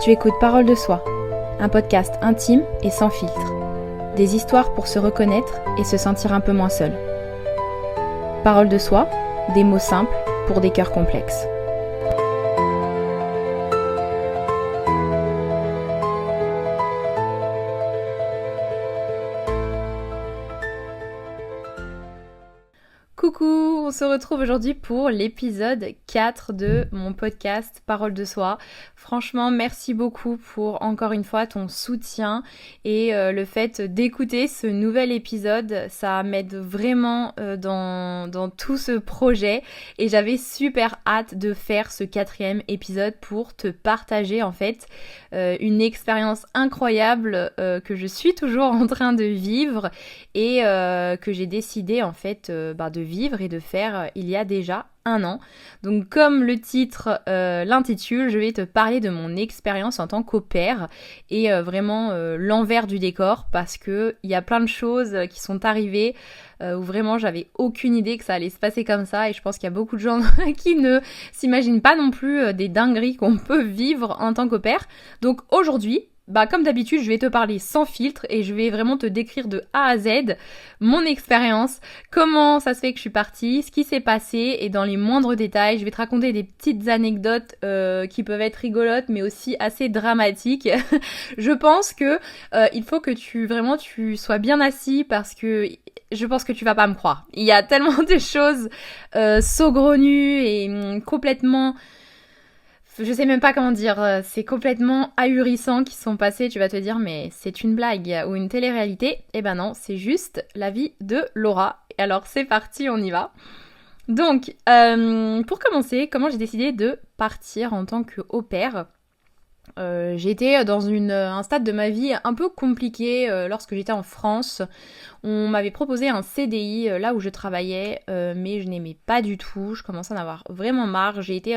Tu écoutes Parole de Soi, un podcast intime et sans filtre. Des histoires pour se reconnaître et se sentir un peu moins seul. Parole de Soi, des mots simples pour des cœurs complexes. Coucou, on se retrouve aujourd'hui pour l'épisode 4 de mon podcast Parole de Soi. Franchement, merci beaucoup pour encore une fois ton soutien et le fait d'écouter ce nouvel épisode. Ça m'aide vraiment dans tout ce projet et j'avais super hâte de faire ce 4e épisode pour te partager en fait une expérience incroyable que je suis toujours en train de vivre et que j'ai décidé en fait de vivre et de faire il y a déjà 1 an. Donc comme le titre l'intitule, je vais te parler de mon expérience en tant qu'au pair et vraiment l'envers du décor parce que il y a plein de choses qui sont arrivées où vraiment j'avais aucune idée que ça allait se passer comme ça et je pense qu'il y a beaucoup de gens qui ne s'imaginent pas non plus des dingueries qu'on peut vivre en tant qu'au pair. Donc aujourd'hui, comme d'habitude, je vais te parler sans filtre et je vais vraiment te décrire de A à Z mon expérience, comment ça se fait que je suis partie, ce qui s'est passé et dans les moindres détails. Je vais te raconter des petites anecdotes qui peuvent être rigolotes mais aussi assez dramatiques. Je pense que il faut que tu sois bien assis parce que je pense que tu vas pas me croire. Il y a tellement de choses saugrenues et complètement... Je sais même pas comment dire, c'est complètement ahurissant qui sont passés, tu vas te dire mais c'est une blague ou une télé-réalité. Eh ben non, c'est juste la vie de Laura. Alors c'est parti, on y va. Donc, pour commencer, comment j'ai décidé de partir en tant qu'au pair ? J'étais dans un stade de ma vie un peu compliqué lorsque j'étais en France. On m'avait proposé un CDI là où je travaillais, mais je n'aimais pas du tout. Je commençais à en avoir vraiment marre. J'ai été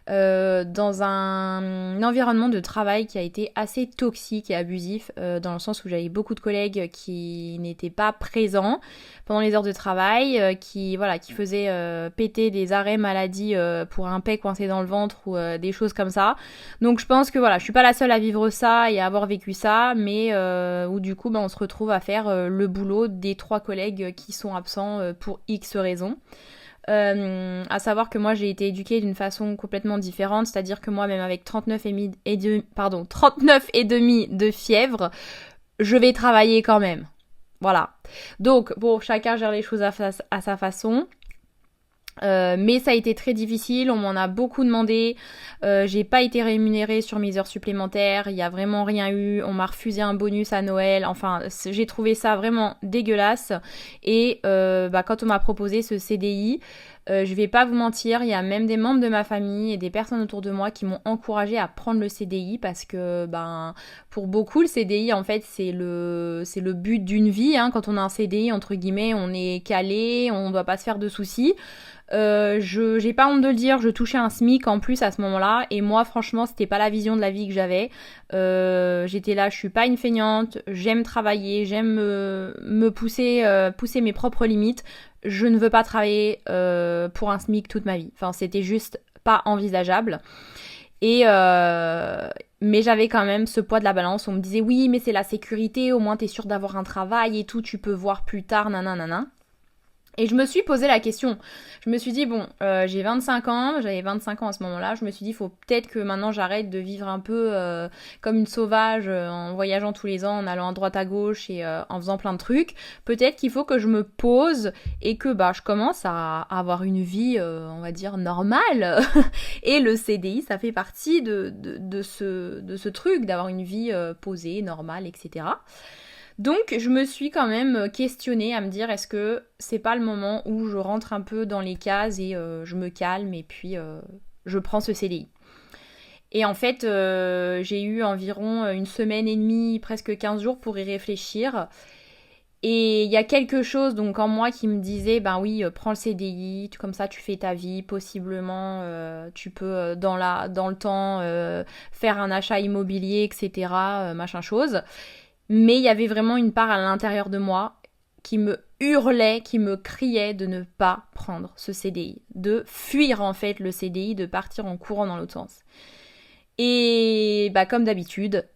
dans un environnement de travail qui a été assez toxique et abusif, dans le sens où j'avais beaucoup de collègues qui n'étaient pas présents pendant les heures de travail, qui faisaient péter des arrêts maladie pour un paix coincé dans le ventre ou des choses comme ça. Donc je pense que je suis pas la seule à vivre ça et à avoir vécu ça, mais où du coup on se retrouve à faire le boulot des 3 collègues qui sont absents pour X raisons. À savoir que moi j'ai été éduquée d'une façon complètement différente, c'est-à-dire que moi même avec 39,5 de fièvre, je vais travailler quand même. Voilà. Donc bon, chacun gère les choses à sa façon. Mais ça a été très difficile, on m'en a beaucoup demandé, j'ai pas été rémunérée sur mes heures supplémentaires, il y a vraiment rien eu, on m'a refusé un bonus à Noël, enfin j'ai trouvé ça vraiment dégueulasse et quand on m'a proposé ce CDI, je vais pas vous mentir, il y a même des membres de ma famille et des personnes autour de moi qui m'ont encouragée à prendre le CDI parce que pour beaucoup le CDI en fait c'est le but d'une vie, hein. Quand on a un CDI entre guillemets on est calé, on doit pas se faire de soucis. J'ai pas honte de le dire, je touchais un SMIC en plus à ce moment-là et moi franchement c'était pas la vision de la vie que j'avais. J'étais là, je suis pas une feignante, j'aime travailler, j'aime me pousser mes propres limites. Je ne veux pas travailler pour un SMIC toute ma vie. Enfin c'était juste pas envisageable. Et mais j'avais quand même ce poids de la balance. On me disait oui mais c'est la sécurité, au moins t'es sûre d'avoir un travail et tout, tu peux voir plus tard, nanana. Et je me suis posé la question, je me suis dit j'ai 25 ans, j'avais 25 ans à ce moment-là, je me suis dit il faut peut-être que maintenant j'arrête de vivre un peu comme une sauvage en voyageant tous les ans, en allant à droite à gauche et en faisant plein de trucs. Peut-être qu'il faut que je me pose et que je commence à avoir une vie on va dire normale. Et le CDI ça fait partie de ce truc, d'avoir une vie posée, normale, etc. Donc je me suis quand même questionnée à me dire est-ce que c'est pas le moment où je rentre un peu dans les cases et je me calme et puis je prends ce CDI. Et en fait j'ai eu environ 1 semaine et demie, presque 15 jours pour y réfléchir. Et il y a quelque chose donc en moi qui me disait oui prends le CDI, comme ça tu fais ta vie, possiblement tu peux dans le temps faire un achat immobilier, etc. Machin chose. Mais il y avait vraiment une part à l'intérieur de moi qui me hurlait, qui me criait de ne pas prendre ce CDI, de fuir en fait le CDI, de partir en courant dans l'autre sens. Et bah comme d'habitude,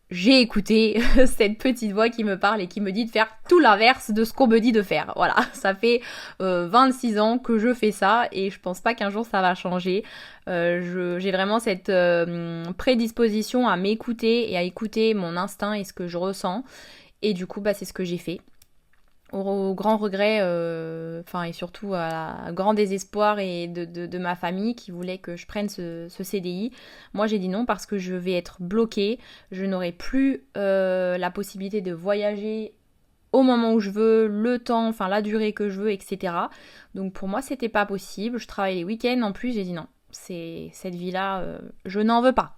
j'ai écouté cette petite voix qui me parle et qui me dit de faire tout l'inverse de ce qu'on me dit de faire. Voilà, ça fait 26 ans que je fais ça et je pense pas qu'un jour ça va changer. J'ai vraiment cette prédisposition à m'écouter et à écouter mon instinct et ce que je ressens. Et du coup, bah, c'est ce que j'ai fait. Au grand regret, et surtout à grand désespoir et de ma famille qui voulait que je prenne ce CDI. Moi j'ai dit non parce que je vais être bloquée, je n'aurai plus la possibilité de voyager au moment où je veux, le temps, enfin la durée que je veux, etc. Donc pour moi c'était pas possible, je travaille les week-ends en plus, j'ai dit non, cette vie-là, je n'en veux pas.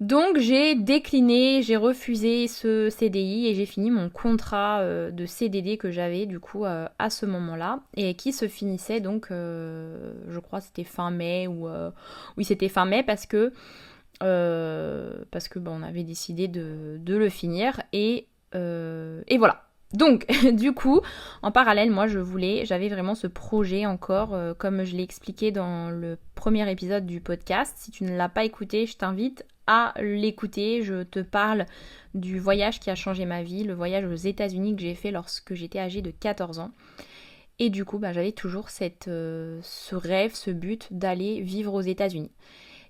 Donc j'ai décliné, j'ai refusé ce CDI et j'ai fini mon contrat de CDD que j'avais du coup à ce moment-là et qui se finissait donc, je crois c'était fin mai ou oui c'était fin mai parce que on avait décidé de le finir et voilà. Donc, du coup, en parallèle, moi, j'avais vraiment ce projet encore, comme je l'ai expliqué dans le premier épisode du podcast. Si tu ne l'as pas écouté, je t'invite à l'écouter. Je te parle du voyage qui a changé ma vie, le voyage aux États-Unis que j'ai fait lorsque j'étais âgée de 14 ans. Et du coup, j'avais toujours ce rêve, ce but d'aller vivre aux États-Unis.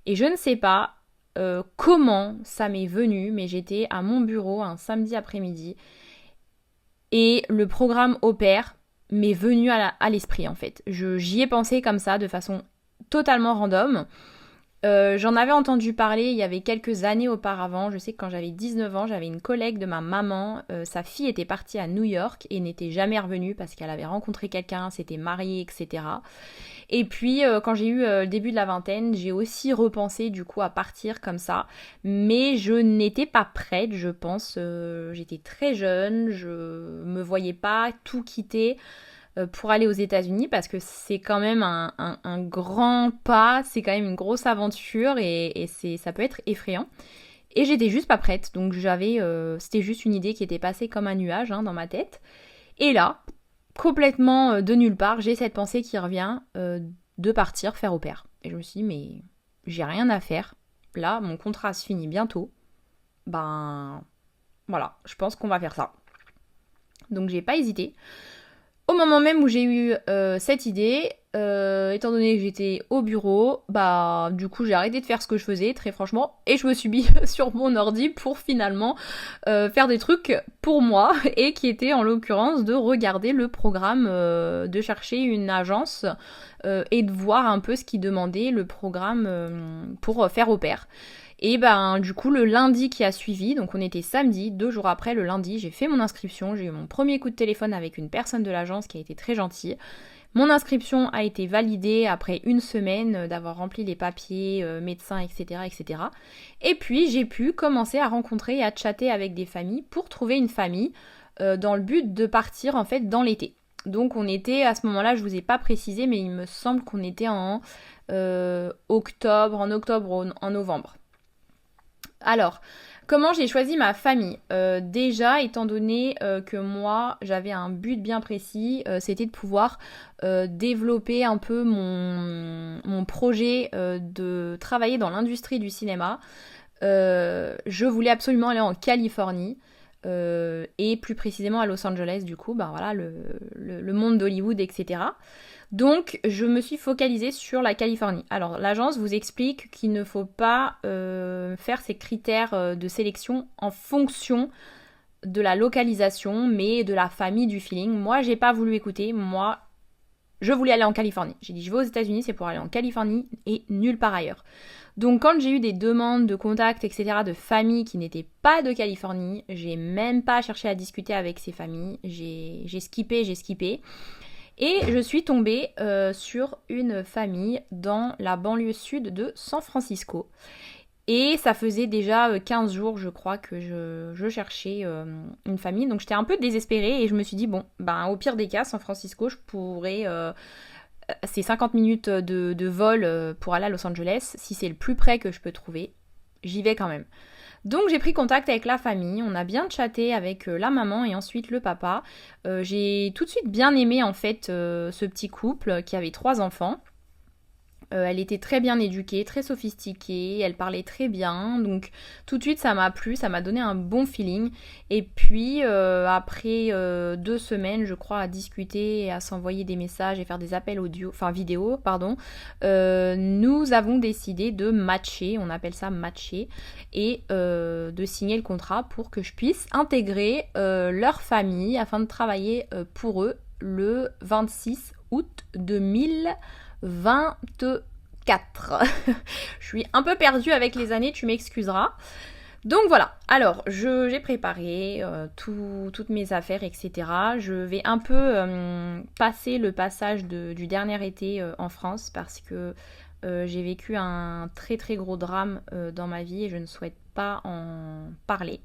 Et je ne sais pas comment ça m'est venu, mais j'étais à mon bureau un samedi après-midi. Et le programme Au Pair m'est venu à l'esprit en fait. J'y ai pensé comme ça, de façon totalement random. J'en avais entendu parler il y avait quelques années auparavant. Je sais que quand j'avais 19 ans, j'avais une collègue de ma maman. Sa fille était partie à New York et n'était jamais revenue parce qu'elle avait rencontré quelqu'un, s'était mariée, etc. Et puis quand j'ai eu le début de la vingtaine, j'ai aussi repensé du coup à partir comme ça. Mais je n'étais pas prête, je pense. J'étais très jeune, je me voyais pas tout quitter pour aller aux États-Unis parce que c'est quand même un grand pas, c'est quand même une grosse aventure et ça peut être effrayant. Et j'étais juste pas prête, donc c'était juste une idée qui était passée comme un nuage dans ma tête. Et là, complètement de nulle part, j'ai cette pensée qui revient de partir faire au pair. Et je me suis dit, mais j'ai rien à faire. Là, mon contrat se finit bientôt. Ben voilà, je pense qu'on va faire ça. Donc j'ai pas hésité. Au moment même où j'ai eu cette idée, étant donné que j'étais au bureau, du coup j'ai arrêté de faire ce que je faisais, très franchement, et je me suis mis sur mon ordi pour finalement faire des trucs pour moi, et qui était en l'occurrence de regarder le programme, de chercher une agence et de voir un peu ce qui demandait le programme pour faire au pair. Et du coup le lundi qui a suivi, donc on était samedi, 2 jours après le lundi, j'ai fait mon inscription, j'ai eu mon premier coup de téléphone avec une personne de l'agence qui a été très gentille. Mon inscription a été validée après une semaine d'avoir rempli les papiers, médecins, etc., etc. Et puis j'ai pu commencer à rencontrer et à chatter avec des familles pour trouver une famille dans le but de partir en fait dans l'été. Donc on était à ce moment-là, je vous ai pas précisé, mais il me semble qu'on était en octobre, en novembre. Alors, comment j'ai choisi ma famille déjà, étant donné que moi, j'avais un but bien précis, c'était de pouvoir développer un peu mon projet de travailler dans l'industrie du cinéma. Je voulais absolument aller en Californie. Et plus précisément à Los Angeles, du coup, voilà, le monde d'Hollywood, etc. Donc, je me suis focalisée sur la Californie. Alors, l'agence vous explique qu'il ne faut pas faire ces critères de sélection en fonction de la localisation, mais de la famille, du feeling. Moi, j'ai pas voulu écouter. Moi, je voulais aller en Californie. J'ai dit, je vais aux États-Unis, c'est pour aller en Californie et nulle part ailleurs. Donc, quand j'ai eu des demandes de contact, etc., de familles qui n'étaient pas de Californie, j'ai même pas cherché à discuter avec ces familles. J'ai skippé. Et je suis tombée sur une famille dans la banlieue sud de San Francisco. Et ça faisait déjà 15 jours, je crois, que je cherchais une famille. Donc j'étais un peu désespérée et je me suis dit, bon, au pire des cas, San Francisco, je pourrais... c'est 50 minutes de vol pour aller à Los Angeles. Si c'est le plus près que je peux trouver, j'y vais quand même. Donc j'ai pris contact avec la famille, on a bien chatté avec la maman et ensuite le papa. J'ai tout de suite bien aimé en fait ce petit couple qui avait 3 enfants. Elle était très bien éduquée, très sophistiquée, elle parlait très bien. Donc tout de suite ça m'a plu, ça m'a donné un bon feeling. Et puis après 2 semaines je crois à discuter et à s'envoyer des messages et faire des appels vidéo, nous avons décidé de matcher, on appelle ça matcher, et de signer le contrat pour que je puisse intégrer leur famille afin de travailler pour eux le 26 août 2024. Je suis un peu perdue avec les années, tu m'excuseras. Donc voilà, alors j'ai préparé toutes mes affaires, etc. Je vais un peu passer le passage du dernier été en France parce que j'ai vécu un très très gros drame dans ma vie et je ne souhaite pas en parler.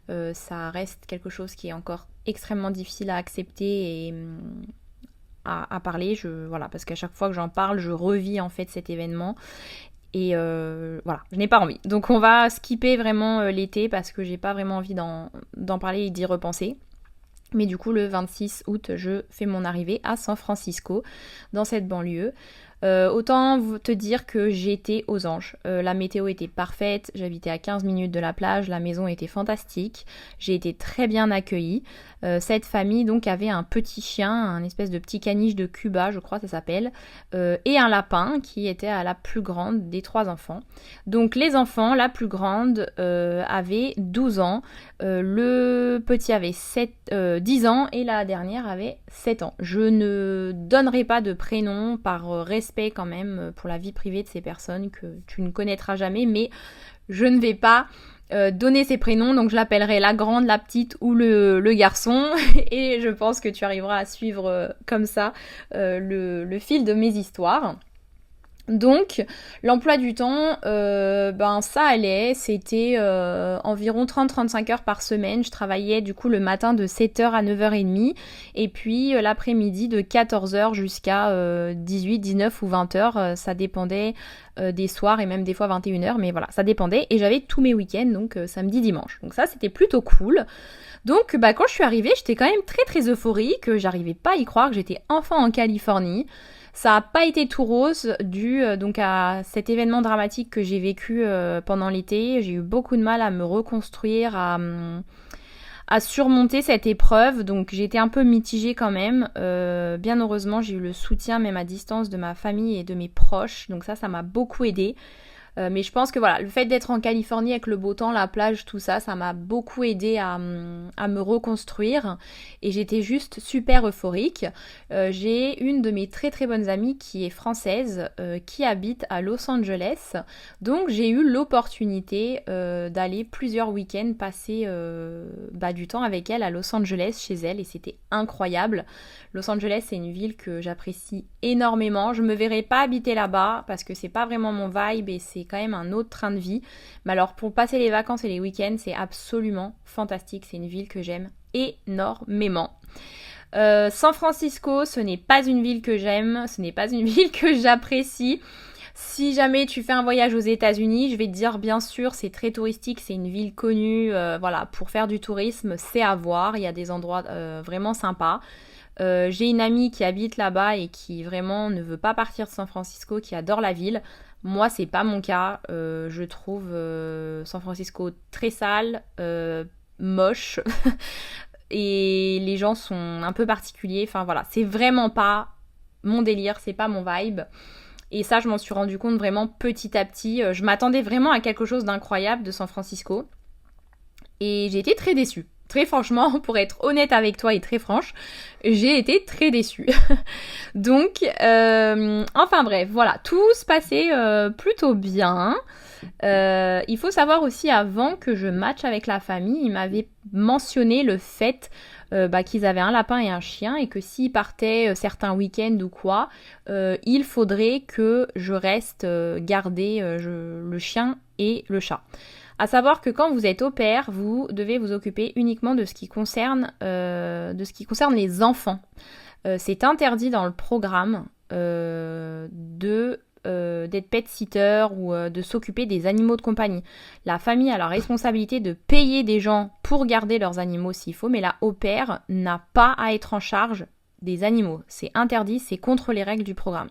Ça reste quelque chose qui est encore extrêmement difficile à accepter et à parler, voilà, parce qu'à chaque fois que j'en parle, je revis en fait cet événement. Et voilà, je n'ai pas envie. Donc on va skipper vraiment l'été parce que j'ai pas vraiment envie d'en parler et d'y repenser. Mais du coup, le 26 août, je fais mon arrivée à San Francisco, dans cette banlieue. Autant te dire que j'étais aux anges. La météo était parfaite, j'habitais à 15 minutes de la plage, la maison était fantastique, j'ai été très bien accueillie. Cette famille donc avait un petit chien, un espèce de petit caniche de Cuba, je crois ça s'appelle, et un lapin qui était à la plus grande des 3 enfants. Donc les enfants, la plus grande avait 12 ans, le petit avait 10 ans et la dernière avait 7 ans. Je ne donnerai pas de prénom par respect quand même pour la vie privée de ces personnes que tu ne connaîtras jamais, mais je ne vais pas donner ces prénoms, donc je l'appellerai la grande, la petite ou le garçon et je pense que tu arriveras à suivre comme ça le fil de mes histoires. Donc l'emploi du temps, ça allait, c'était environ 30-35 heures par semaine. Je travaillais du coup le matin de 7h à 9h30 et puis l'après-midi de 14h jusqu'à 18, 19 ou 20h. Ça dépendait des soirs et même des fois 21h, mais voilà, ça dépendait. Et j'avais tous mes week-ends, donc samedi, dimanche. Donc ça, c'était plutôt cool. Donc quand je suis arrivée, j'étais quand même très très euphorique. J'arrivais pas à y croire que j'étais enfin en Californie. Ça n'a pas été tout rose dû donc à cet événement dramatique que j'ai vécu pendant l'été. J'ai eu beaucoup de mal à me reconstruire, à surmonter cette épreuve. Donc j'ai été un peu mitigée quand même. Bien heureusement, j'ai eu le soutien même à distance de ma famille et de mes proches. Donc ça m'a beaucoup aidée. Mais je pense que voilà, le fait d'être en Californie avec le beau temps, la plage, tout ça, ça m'a beaucoup aidé à me reconstruire et j'étais juste super euphorique. J'ai une de mes très très bonnes amies qui est française, qui habite à Los Angeles, donc j'ai eu l'opportunité d'aller plusieurs week-ends passer du temps avec elle à Los Angeles chez elle et c'était incroyable. Los Angeles, c'est une ville que j'apprécie énormément. Je me verrai pas habiter là-bas parce que c'est pas vraiment mon vibe et c'est quand même un autre train de vie. Mais alors pour passer les vacances et les week-ends, c'est absolument fantastique. C'est une ville que j'aime énormément. San Francisco, ce n'est pas une ville que j'aime, ce n'est pas une ville que j'apprécie. Si jamais tu fais un voyage aux États-Unis, je vais te dire bien sûr, c'est très touristique, c'est une ville connue, pour faire du tourisme, c'est à voir, il y a des endroits vraiment sympas. J'ai une amie qui habite là-bas et qui vraiment ne veut pas partir de San Francisco, qui adore la ville. Moi, c'est pas mon cas. Je trouve San Francisco très sale, moche, et les gens sont un peu particuliers. Enfin voilà, c'est vraiment pas mon délire, c'est pas mon vibe. Et ça, je m'en suis rendu compte vraiment petit à petit. Je m'attendais vraiment à quelque chose d'incroyable de San Francisco. Et j'ai été très déçue. Très franchement, pour être honnête avec toi et très franche, j'ai été très déçue. Donc, enfin bref, voilà, tout se passait plutôt bien. Il faut savoir aussi, avant que je matche avec la famille, ils m'avaient mentionné le fait qu'ils avaient un lapin et un chien et que s'ils partaient certains week-ends ou quoi, il faudrait que je reste garder le chien et le chat. À savoir que quand vous êtes au pair, vous devez vous occuper uniquement de ce qui concerne les enfants. C'est interdit dans le programme d'être pet-sitter ou de s'occuper des animaux de compagnie. La famille a la responsabilité de payer des gens pour garder leurs animaux s'il faut, mais la au-pair n'a pas à être en charge des animaux. C'est interdit, c'est contre les règles du programme.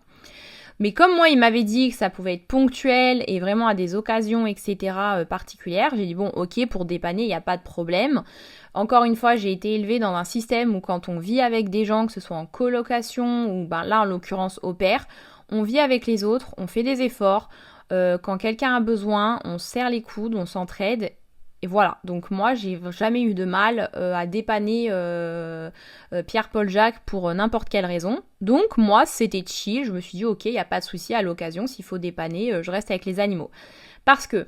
Mais comme moi, il m'avait dit que ça pouvait être ponctuel et vraiment à des occasions, etc. Particulières, j'ai dit bon, ok, pour dépanner, il n'y a pas de problème. Encore une fois, j'ai été élevée dans un système où quand on vit avec des gens, que ce soit en colocation ou là, en l'occurrence, au pair, on vit avec les autres, on fait des efforts. Quand quelqu'un a besoin, on serre les coudes, on s'entraide. Et voilà, donc moi j'ai jamais eu de mal à dépanner Pierre-Paul Jacques pour n'importe quelle raison. Donc moi c'était chill, je me suis dit ok, il n'y a pas de souci à l'occasion, s'il faut dépanner, je reste avec les animaux. Parce que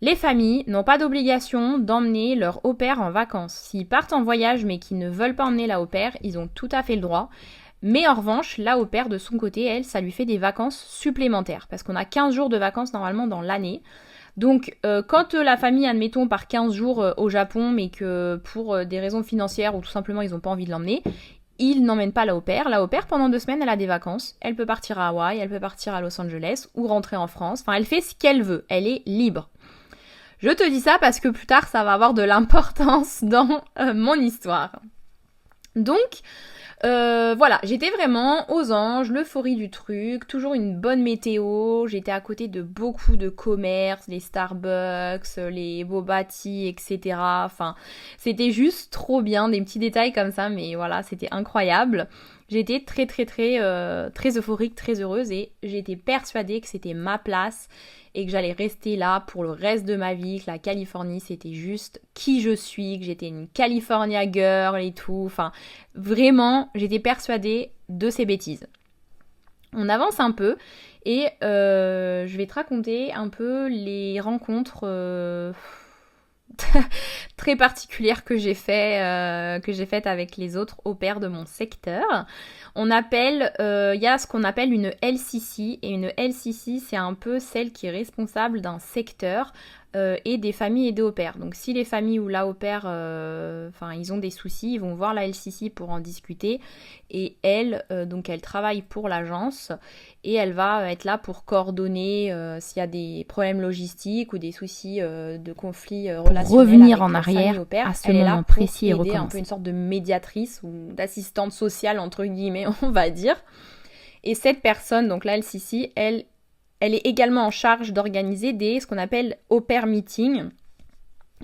les familles n'ont pas d'obligation d'emmener leur au-pair en vacances. S'ils partent en voyage mais qu'ils ne veulent pas emmener la au-pair, ils ont tout à fait le droit. Mais en revanche, la au-pair de son côté, elle, ça lui fait des vacances supplémentaires. Parce qu'on a 15 jours de vacances normalement dans l'année. Donc, quand la famille, admettons, part 15 jours au Japon, mais que pour des raisons financières ou tout simplement ils n'ont pas envie de l'emmener, ils n'emmènent pas la au-pair. La au-pair, pendant 2 semaines, elle a des vacances. Elle peut partir à Hawaï, elle peut partir à Los Angeles ou rentrer en France. Enfin, elle fait ce qu'elle veut. Elle est libre. Je te dis ça parce que plus tard, ça va avoir de l'importance dans mon histoire. Donc, voilà, j'étais vraiment aux anges, l'euphorie du truc, toujours une bonne météo, j'étais à côté de beaucoup de commerces, les Starbucks, les Boba Tea, etc. Enfin, c'était juste trop bien, des petits détails comme ça, mais voilà, c'était incroyable. J'étais très euphorique, très heureuse et j'étais persuadée que c'était ma place et que j'allais rester là pour le reste de ma vie, que la Californie c'était juste qui je suis, que j'étais une California girl et tout. Enfin, vraiment, j'étais persuadée de ces bêtises. On avance un peu et je vais te raconter un peu les rencontres très particulières que j'ai faites avec les autres au-pairs de mon secteur. On appelle, y a ce qu'on appelle une LCC et une LCC c'est un peu celle qui est responsable d'un secteur et des familles et des au-pairs. Donc si les familles ou la au-pair, ils ont des soucis, ils vont voir la LCC pour en discuter et elle, donc elle travaille pour l'agence et elle va être là pour coordonner s'il y a des problèmes logistiques ou des soucis de conflits relationnels. Pour revenir en arrière au-pair, à ce moment précis et recommencer. Un peu une sorte de médiatrice ou d'assistante sociale entre guillemets, on va dire. Et cette personne, donc la LCC, elle est également en charge d'organiser ce qu'on appelle au-pair meeting.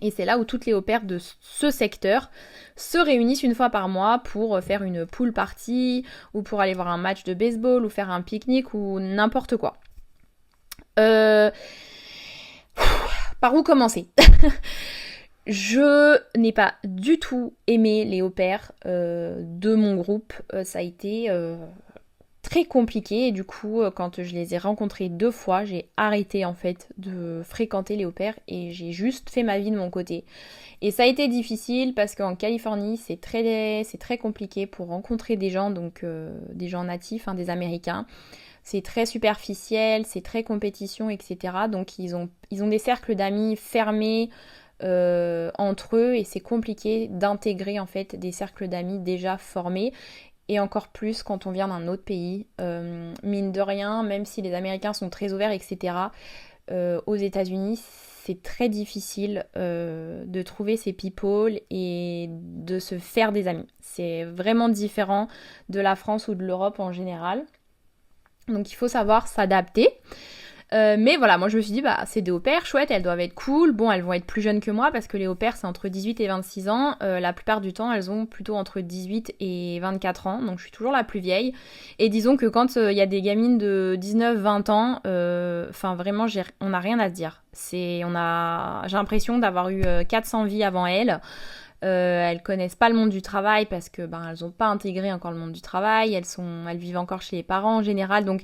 Et c'est là où toutes les au-pairs de ce secteur se réunissent une fois par mois pour faire une pool party ou pour aller voir un match de baseball ou faire un pique-nique ou n'importe quoi. Par où commencer? Je n'ai pas du tout aimé les au-pairs de mon groupe. Ça a été très compliqué et du coup quand je les ai rencontrés 2 fois, j'ai arrêté en fait de fréquenter les au-pairs et j'ai juste fait ma vie de mon côté. Et ça a été difficile parce qu'en Californie c'est très compliqué pour rencontrer des gens, donc des gens natifs, des Américains. C'est très superficiel, c'est très compétition, etc. Donc ils ont des cercles d'amis fermés entre eux et c'est compliqué d'intégrer en fait des cercles d'amis déjà formés. Et encore plus quand on vient d'un autre pays. Mine de rien, même si les Américains sont très ouverts, etc., aux États-Unis, c'est très difficile de trouver ces people et de se faire des amis. C'est vraiment différent de la France ou de l'Europe en général. Donc il faut savoir s'adapter. Mais voilà, moi je me suis dit, c'est des au-pairs, chouette, elles doivent être cool. Bon, elles vont être plus jeunes que moi parce que les au-pairs c'est entre 18 et 26 ans. La plupart du temps, elles ont plutôt entre 18 et 24 ans. Donc je suis toujours la plus vieille. Et disons que quand il y a des gamines de 19-20 ans, vraiment, on n'a rien à se dire. J'ai l'impression d'avoir eu 400 vies avant elles. Elles connaissent pas le monde du travail parce que elles ont pas intégré encore le monde du travail, elles vivent encore chez les parents en général, donc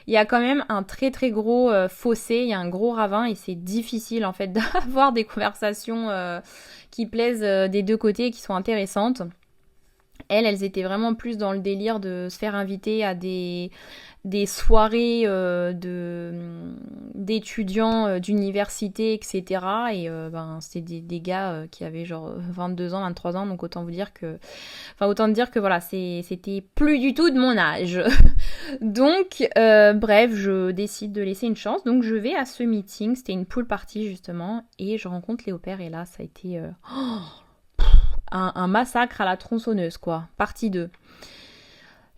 il y a quand même un très très gros fossé, il y a un gros ravin et c'est difficile en fait d'avoir des conversations qui plaisent des deux côtés et qui sont intéressantes. Elles étaient vraiment plus dans le délire de se faire inviter à des soirées d'étudiants d'université, etc. Et c'était des gars qui avaient genre 22 ans, 23 ans, donc autant dire que voilà, c'était plus du tout de mon âge. Donc, bref, je décide de laisser une chance. Donc, je vais à ce meeting, c'était une pool party justement, et je rencontre les au-pairs, et là, ça a été un massacre à la tronçonneuse, quoi. Partie 2.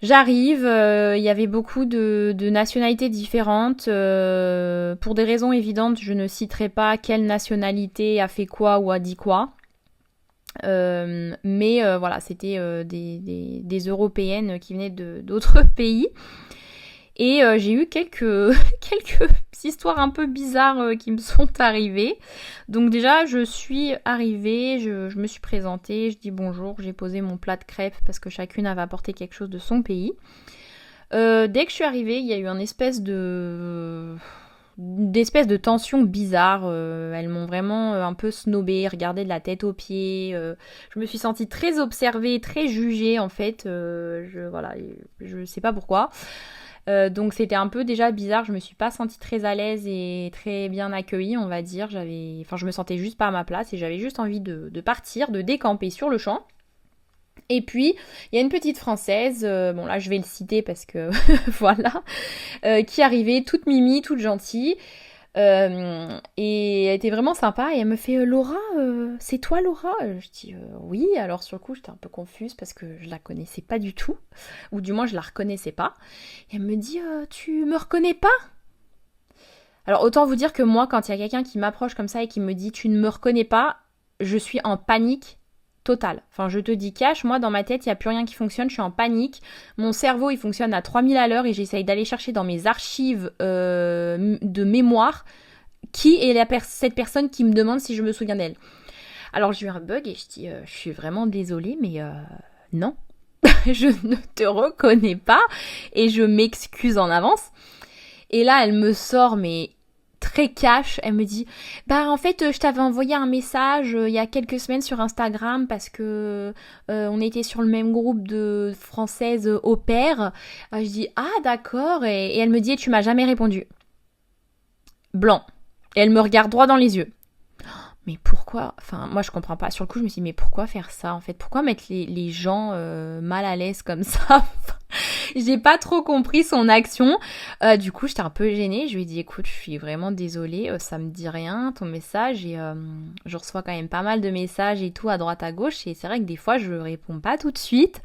J'arrive, il y avait beaucoup de nationalités différentes. Pour des raisons évidentes, je ne citerai pas quelle nationalité a fait quoi ou a dit quoi. Mais voilà, c'était des Européennes qui venaient d'autres pays. Et j'ai eu quelques, quelques histoires un peu bizarres qui me sont arrivées. Donc déjà, je suis arrivée, je me suis présentée, je dis bonjour, j'ai posé mon plat de crêpes parce que chacune avait apporté quelque chose de son pays. Dès que je suis arrivée, il y a eu d'espèce de tension bizarre. Elles m'ont vraiment un peu snobée, regardé de la tête aux pieds. Je me suis sentie très observée, très jugée en fait. Voilà, je sais pas pourquoi. Donc c'était un peu déjà bizarre, je me suis pas sentie très à l'aise et très bien accueillie, on va dire. Je me sentais juste pas à ma place et j'avais juste envie de partir, de décamper sur le champ. Et puis, il y a une petite Française, bon là je vais le citer parce que voilà, qui arrivait toute mimi, toute gentille. Et elle était vraiment sympa et elle me fait Laura, c'est toi Laura? Je dis oui. Alors sur le coup j'étais un peu confuse parce que je la connaissais pas du tout, ou du moins je la reconnaissais pas. Et elle me dit tu me reconnais pas? Alors autant vous dire que moi quand il y a quelqu'un qui m'approche comme ça et qui me dit tu ne me reconnais pas, je suis en panique totale. Enfin je te dis cash, moi dans ma tête il n'y a plus rien qui fonctionne, je suis en panique. Mon cerveau il fonctionne à 3000 à l'heure et j'essaye d'aller chercher dans mes archives de mémoire qui est cette personne qui me demande si je me souviens d'elle. Alors j'ai eu un bug et je dis je suis vraiment désolée mais non, je ne te reconnais pas et je m'excuse en avance. Et là elle me sort mais très cash, elle me dit bah en fait je t'avais envoyé un message il y a quelques semaines sur Instagram parce que on était sur le même groupe de françaises au pair. Je dis ah d'accord et elle me dit tu m'as jamais répondu. Blanc. Et elle me regarde droit dans les yeux. Mais pourquoi? Enfin, moi je comprends pas. Sur le coup, je me suis dit, mais pourquoi faire ça en fait? Pourquoi mettre les gens mal à l'aise comme ça? J'ai pas trop compris son action. Du coup, j'étais un peu gênée. Je lui ai dit, écoute, je suis vraiment désolée, ça me dit rien ton message. Et je reçois quand même pas mal de messages et tout à droite à gauche. Et c'est vrai que des fois, je réponds pas tout de suite.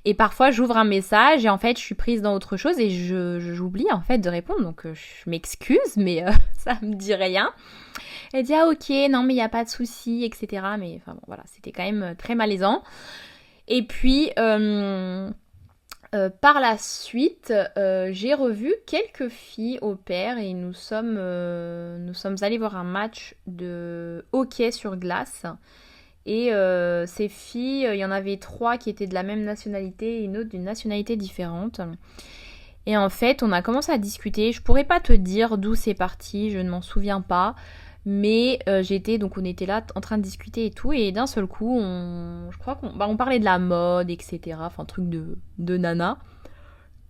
Et parfois, j'ouvre un message et en fait, je suis prise dans autre chose et j'oublie en fait de répondre. Donc, je m'excuse, mais ça me dit rien. Elle dit ah ok, non mais il n'y a pas de souci, etc. Mais enfin bon, voilà, c'était quand même très malaisant. Et puis, par la suite, j'ai revu quelques filles au pair et nous sommes allés voir un match de hockey sur glace. Et ces filles, il y en avait 3 qui étaient de la même nationalité et une autre d'une nationalité différente. Et en fait, on a commencé à discuter. Je pourrais pas te dire d'où c'est parti, je ne m'en souviens pas. Mais on était là en train de discuter et tout. Et d'un seul coup, je crois qu'on parlait de la mode, etc. Enfin, truc de nana.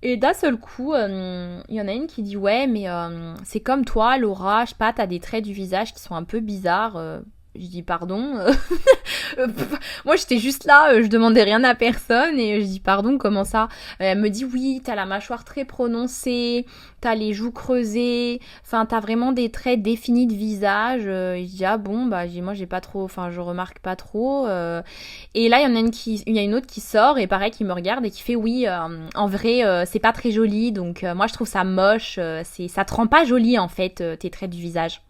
Et d'un seul coup, il y en a une qui dit ouais, mais c'est comme toi, Laura, je sais pas, t'as des traits du visage qui sont un peu bizarres. Je dis pardon. Moi j'étais juste là, je demandais rien à personne et je dis pardon, comment ça? Elle me dit oui, t'as la mâchoire très prononcée, t'as les joues creusées, enfin t'as vraiment des traits définis de visage. Je dis ah bon, bah moi j'ai pas trop, enfin je remarque pas trop. Et là il y a une autre qui sort et pareil qui me regarde et qui fait oui, en vrai c'est pas très joli, donc moi je trouve ça moche, ça te rend pas joli en fait tes traits du visage.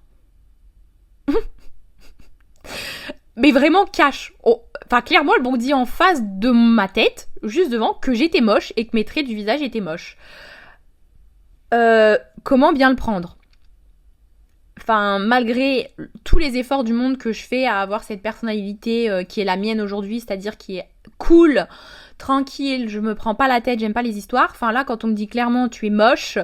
Mais vraiment cash. Oh, enfin, clairement, elle m'ont dit en face de ma tête, juste devant, que j'étais moche et que mes traits du visage étaient moches. Comment bien le prendre? Enfin, malgré tous les efforts du monde que je fais à avoir cette personnalité qui est la mienne aujourd'hui, c'est-à-dire qui est cool, tranquille, je me prends pas la tête, j'aime pas les histoires. Enfin là, quand on me dit clairement tu es moche,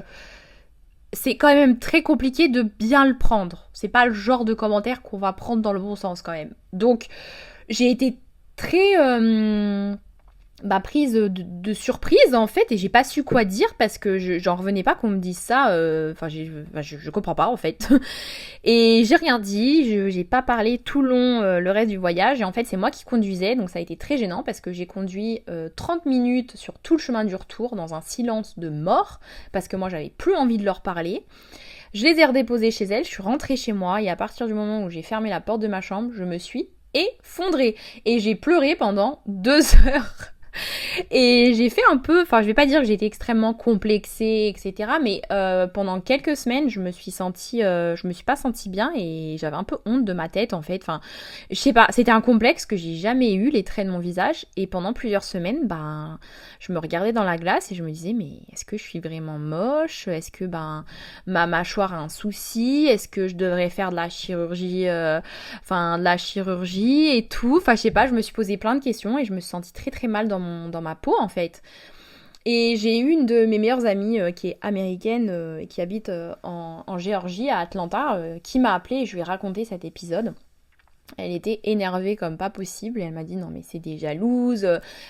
c'est quand même très compliqué de bien le prendre. C'est pas le genre de commentaire qu'on va prendre dans le bon sens quand même. Donc j'ai été très prise de surprise en fait et j'ai pas su quoi dire parce que j'en revenais pas qu'on me dise ça. Enfin je comprends pas en fait. Et j'ai rien dit, j'ai pas parlé tout le long le reste du voyage et en fait c'est moi qui conduisais donc ça a été très gênant parce que j'ai conduit 30 minutes sur tout le chemin du retour dans un silence de mort parce que moi j'avais plus envie de leur parler. Je les ai redéposés chez elles, je suis rentrée chez moi et à partir du moment où j'ai fermé la porte de ma chambre, je me suis effondrée et j'ai pleuré pendant 2 heures. Et j'ai fait un peu, enfin je vais pas dire que j'étais extrêmement complexée, etc. Mais pendant quelques semaines, je me suis pas sentie bien et j'avais un peu honte de ma tête en fait. Enfin, je sais pas, c'était un complexe que j'ai jamais eu, les traits de mon visage. Et pendant plusieurs semaines, ben, je me regardais dans la glace et je me disais, mais est-ce que je suis vraiment moche? Est-ce que ben ma mâchoire a un souci? Est-ce que je devrais faire de la chirurgie, de la chirurgie et tout? Enfin, je sais pas, je me suis posé plein de questions et je me suis sentie très très mal dans ma peau en fait. Et j'ai eu une de mes meilleures amies qui est américaine et qui habite en Géorgie, à Atlanta, qui m'a appelée et je lui ai raconté cet épisode. Elle était énervée comme pas possible et elle m'a dit non mais c'est des jalouses,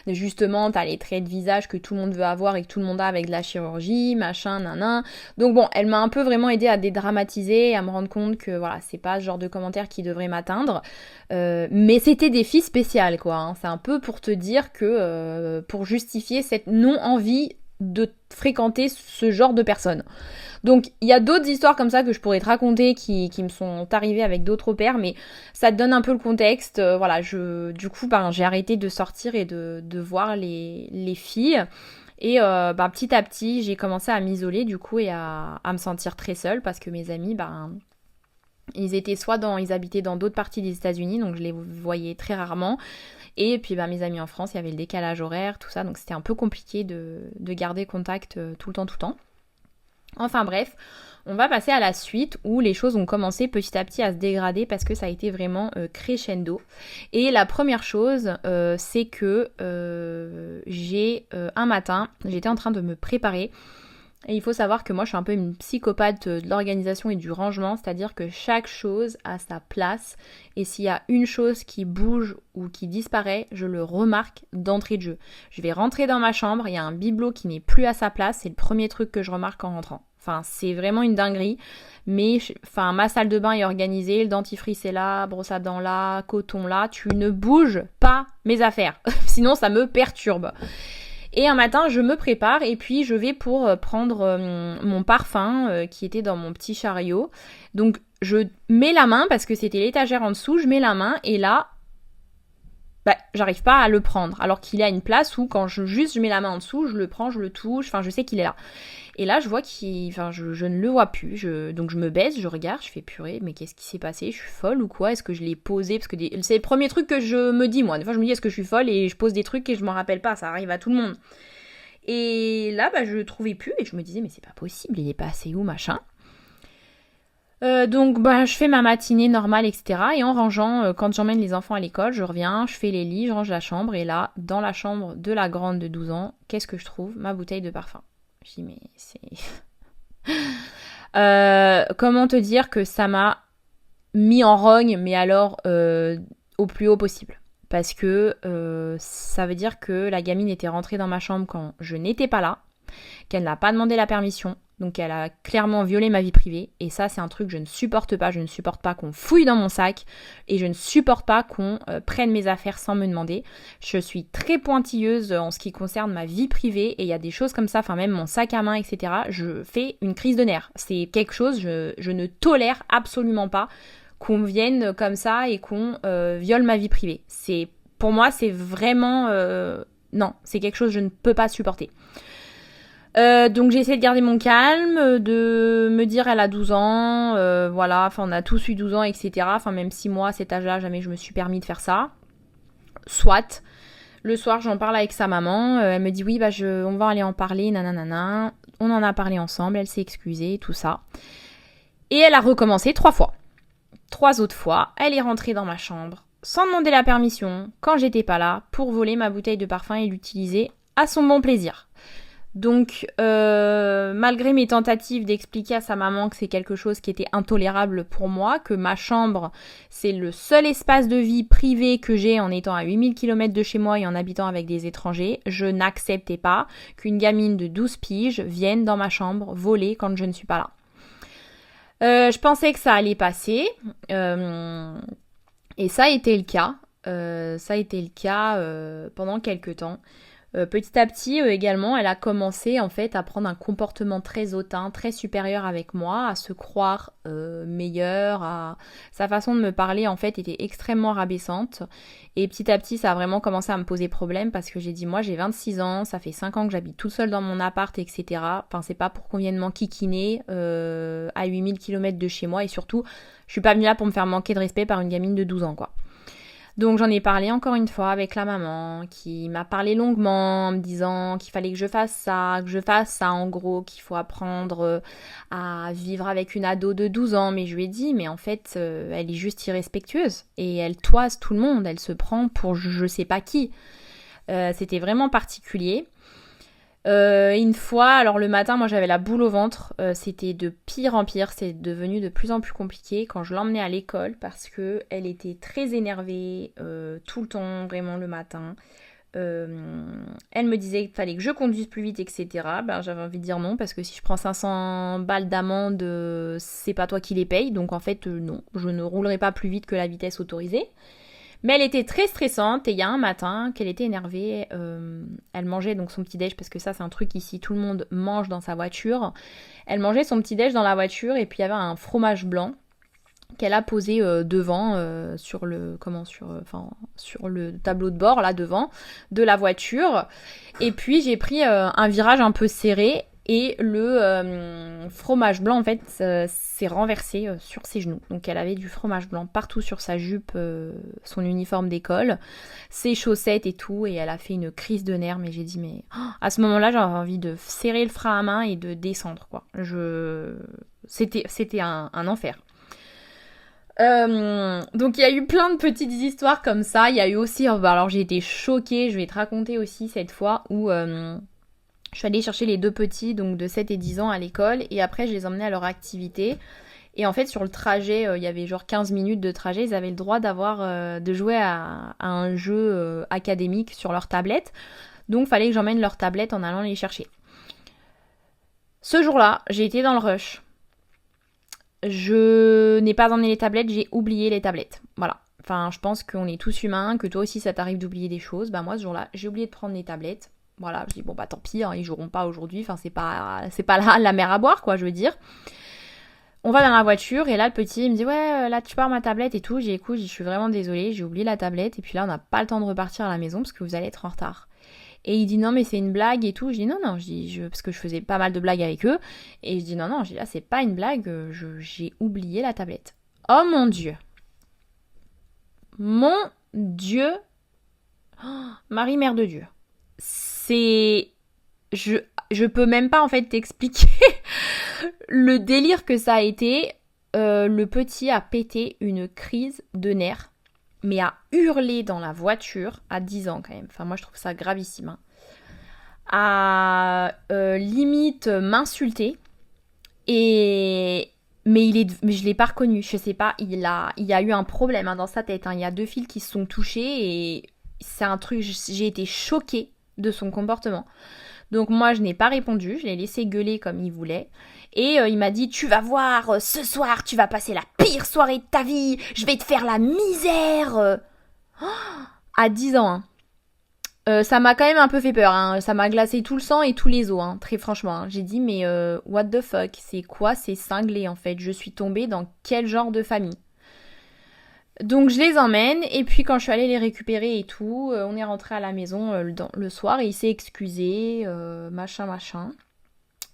justement t'as les traits de visage que tout le monde veut avoir et que tout le monde a avec de la chirurgie, machin, nanan. Donc bon, elle m'a un peu vraiment aidé à dédramatiser, à me rendre compte que voilà, c'est pas ce genre de commentaires qui devrait m'atteindre. Mais c'était des filles spéciales quoi, hein. C'est un peu pour te dire que, pour justifier cette non-envie de fréquenter ce genre de personnes. Donc il y a d'autres histoires comme ça que je pourrais te raconter qui me sont arrivées avec d'autres pères, mais ça te donne un peu le contexte. Voilà, du coup, ben, j'ai arrêté de sortir et de voir les filles. Et ben, petit à petit, j'ai commencé à m'isoler du coup et à me sentir très seule parce que mes amis, ben, ils habitaient dans d'autres parties des États-Unis, donc je les voyais très rarement. Et puis ben, mes amis en France, il y avait le décalage horaire, tout ça, donc c'était un peu compliqué de garder contact tout le temps. Enfin bref, on va passer à la suite où les choses ont commencé petit à petit à se dégrader parce que ça a été vraiment crescendo. Et la première chose, c'est que un matin, j'étais en train de me préparer. Et il faut savoir que moi je suis un peu une psychopathe de l'organisation et du rangement, c'est-à-dire que chaque chose a sa place et s'il y a une chose qui bouge ou qui disparaît, je le remarque d'entrée de jeu. Je vais rentrer dans ma chambre, il y a un bibelot qui n'est plus à sa place, c'est le premier truc que je remarque en rentrant. Enfin, c'est vraiment une dinguerie, mais ma salle de bain est organisée, le dentifrice est là, brosse à dents là, coton là, tu ne bouges pas mes affaires, sinon ça me perturbe. Et un matin, je me prépare et puis je vais pour prendre mon parfum qui était dans mon petit chariot. Donc je mets la main parce que c'était l'étagère en dessous, je mets la main et là, bah, j'arrive pas à le prendre. Alors qu'il est à une place où quand je mets la main en dessous, je le prends, je le touche, enfin je sais qu'il est là. Et là, je vois je ne le vois plus. Donc je me baisse, je regarde, je fais purée, mais qu'est-ce qui s'est passé? Je suis folle ou quoi? Est-ce que je l'ai posé? Parce que c'est le premier truc que je me dis, moi. Des fois, je me dis, est-ce que je suis folle? Et je pose des trucs et je m'en rappelle pas. Ça arrive à tout le monde. Et là, bah, je le trouvais plus et je me disais, mais c'est pas possible, il est passé où, machin? Donc bah, je fais ma matinée normale, etc. Et en rangeant, quand j'emmène les enfants à l'école, je reviens, je fais les lits, je range la chambre. Et là, dans la chambre de la grande de 12 ans, qu'est-ce que je trouve? Ma bouteille de parfum. Je dis, mais c'est... comment te dire que ça m'a mis en rogne, mais alors au plus haut possible. Parce que ça veut dire que la gamine était rentrée dans ma chambre quand je n'étais pas là, qu'elle n'a pas demandé la permission, donc elle a clairement violé ma vie privée. Et ça, c'est un truc que je ne supporte pas. Je ne supporte pas qu'on fouille dans mon sac et je ne supporte pas qu'on prenne mes affaires sans me demander. Je suis très pointilleuse en ce qui concerne ma vie privée et il y a des choses comme ça, enfin même mon sac à main, etc. Je fais une crise de nerfs. C'est quelque chose, je ne tolère absolument pas qu'on vienne comme ça et qu'on viole ma vie privée. Pour moi, c'est vraiment... non, c'est quelque chose que je ne peux pas supporter. Donc j'ai essayé de garder mon calme, de me dire elle a 12 ans, voilà, enfin on a tous eu 12 ans, etc. Enfin même si moi à cet âge-là, jamais je me suis permis de faire ça. Soit. Le soir, j'en parle avec sa maman, elle me dit oui, bah on va aller en parler, nanana. On en a parlé ensemble, elle s'est excusée, tout ça. Et elle a recommencé 3 fois. 3 autres fois, elle est rentrée dans ma chambre, sans demander la permission, quand j'étais pas là, pour voler ma bouteille de parfum et l'utiliser à son bon plaisir. Donc, malgré mes tentatives d'expliquer à sa maman que c'est quelque chose qui était intolérable pour moi, que ma chambre, c'est le seul espace de vie privé que j'ai en étant à 8000 km de chez moi et en habitant avec des étrangers, je n'acceptais pas qu'une gamine de 12 piges vienne dans ma chambre voler quand je ne suis pas là. Je pensais que ça allait passer, et ça a été le cas. Pendant quelques temps. Petit à petit également, elle a commencé en fait à prendre un comportement très hautain, très supérieur avec moi, à se croire meilleure, sa façon de me parler en fait était extrêmement rabaissante. Et petit à petit, ça a vraiment commencé à me poser problème parce que j'ai dit, moi j'ai 26 ans, ça fait 5 ans que j'habite toute seule dans mon appart, etc. Enfin, c'est pas pour qu'on vienne m'enquiquiner à 8000 km de chez moi et surtout, je suis pas venue là pour me faire manquer de respect par une gamine de 12 ans, quoi. Donc j'en ai parlé encore une fois avec la maman qui m'a parlé longuement en me disant qu'il fallait que je fasse ça en gros, qu'il faut apprendre à vivre avec une ado de 12 ans. Mais je lui ai dit, mais en fait, elle est juste irrespectueuse et elle toise tout le monde, elle se prend pour je sais pas qui. C'était vraiment particulier. Une fois, alors le matin, moi j'avais la boule au ventre, c'était de pire en pire, c'est devenu de plus en plus compliqué quand je l'emmenais à l'école parce que elle était très énervée tout le temps, vraiment le matin. Elle me disait qu'il fallait que je conduise plus vite, etc. Ben, j'avais envie de dire non parce que si je prends 500 balles d'amende, c'est pas toi qui les payes, donc en fait non, je ne roulerai pas plus vite que la vitesse autorisée. Mais elle était très stressante et il y a un matin qu'elle était énervée, elle mangeait donc son petit-déj parce que ça c'est un truc ici, tout le monde mange dans sa voiture. Elle mangeait son petit-déj dans la voiture et puis il y avait un fromage blanc qu'elle a posé devant sur le sur le tableau de bord là devant de la voiture. Et puis j'ai pris un virage un peu serré et le fromage blanc en fait s'est renversé sur ses genoux. Donc elle avait du fromage blanc partout sur sa jupe, son uniforme d'école, ses chaussettes et tout, et elle a fait une crise de nerfs. Mais j'ai dit mais à ce moment-là j'avais envie de serrer le frein à main et de descendre quoi. C'était un enfer. Donc il y a eu plein de petites histoires comme ça. Il y a eu aussi, alors j'ai été choquée, je vais te raconter aussi cette fois où je suis allée chercher les deux petits, donc de 7 et 10 ans à l'école, et après je les emmenais à leur activité. Et en fait sur le trajet, il y avait genre 15 minutes de trajet, ils avaient le droit de jouer à un jeu académique sur leur tablette. Donc fallait que j'emmène leur tablette en allant les chercher. Ce jour-là, j'ai été dans le rush. Je n'ai pas emmené les tablettes, j'ai oublié les tablettes. Voilà. Enfin, je pense qu'on est tous humains, que toi aussi ça t'arrive d'oublier des choses. Bah moi ce jour-là, j'ai oublié de prendre les tablettes. Voilà, je dis bon bah tant pis, hein, ils joueront pas aujourd'hui. Enfin c'est pas la mer à boire quoi, je veux dire. On va dans la voiture et là le petit il me dit ouais là tu pars ma tablette et tout. J'ai écoute, je suis vraiment désolée, j'ai oublié la tablette et puis là on n'a pas le temps de repartir à la maison parce que vous allez être en retard. Et il dit non mais c'est une blague et tout. Je dis non, parce que je faisais pas mal de blagues avec eux. Et je dis non, je dis là c'est pas une blague, j'ai oublié la tablette. Oh mon Dieu. Mon Dieu. Oh, Marie Mère de Dieu. C'est... Je peux même pas en fait t'expliquer le délire que ça a été. Le petit a pété une crise de nerfs. Mais à hurler dans la voiture à 10 ans quand même. Enfin, moi, je trouve ça gravissime. Hein. À limite m'insulter. Mais je l'ai pas reconnu. Je sais pas, il y a eu un problème hein, dans sa tête. Hein. Il y a deux fils qui se sont touchés et c'est un truc, j'ai été choquée de son comportement. Donc moi, je n'ai pas répondu. Je l'ai laissé gueuler comme il voulait. Et il m'a dit, tu vas voir, ce soir, tu vas passer la pire soirée de ta vie. Je vais te faire la misère. À 10 ans. Hein. Ça m'a quand même un peu fait peur. Hein. Ça m'a glacé tout le sang et tous les os. Hein. Très franchement. Hein. J'ai dit, mais what the fuck? C'est quoi ces cinglés en fait? Je suis tombée dans quel genre de famille? Donc je les emmène et puis quand je suis allée les récupérer et tout, on est rentré à la maison le soir et il s'est excusé, machin.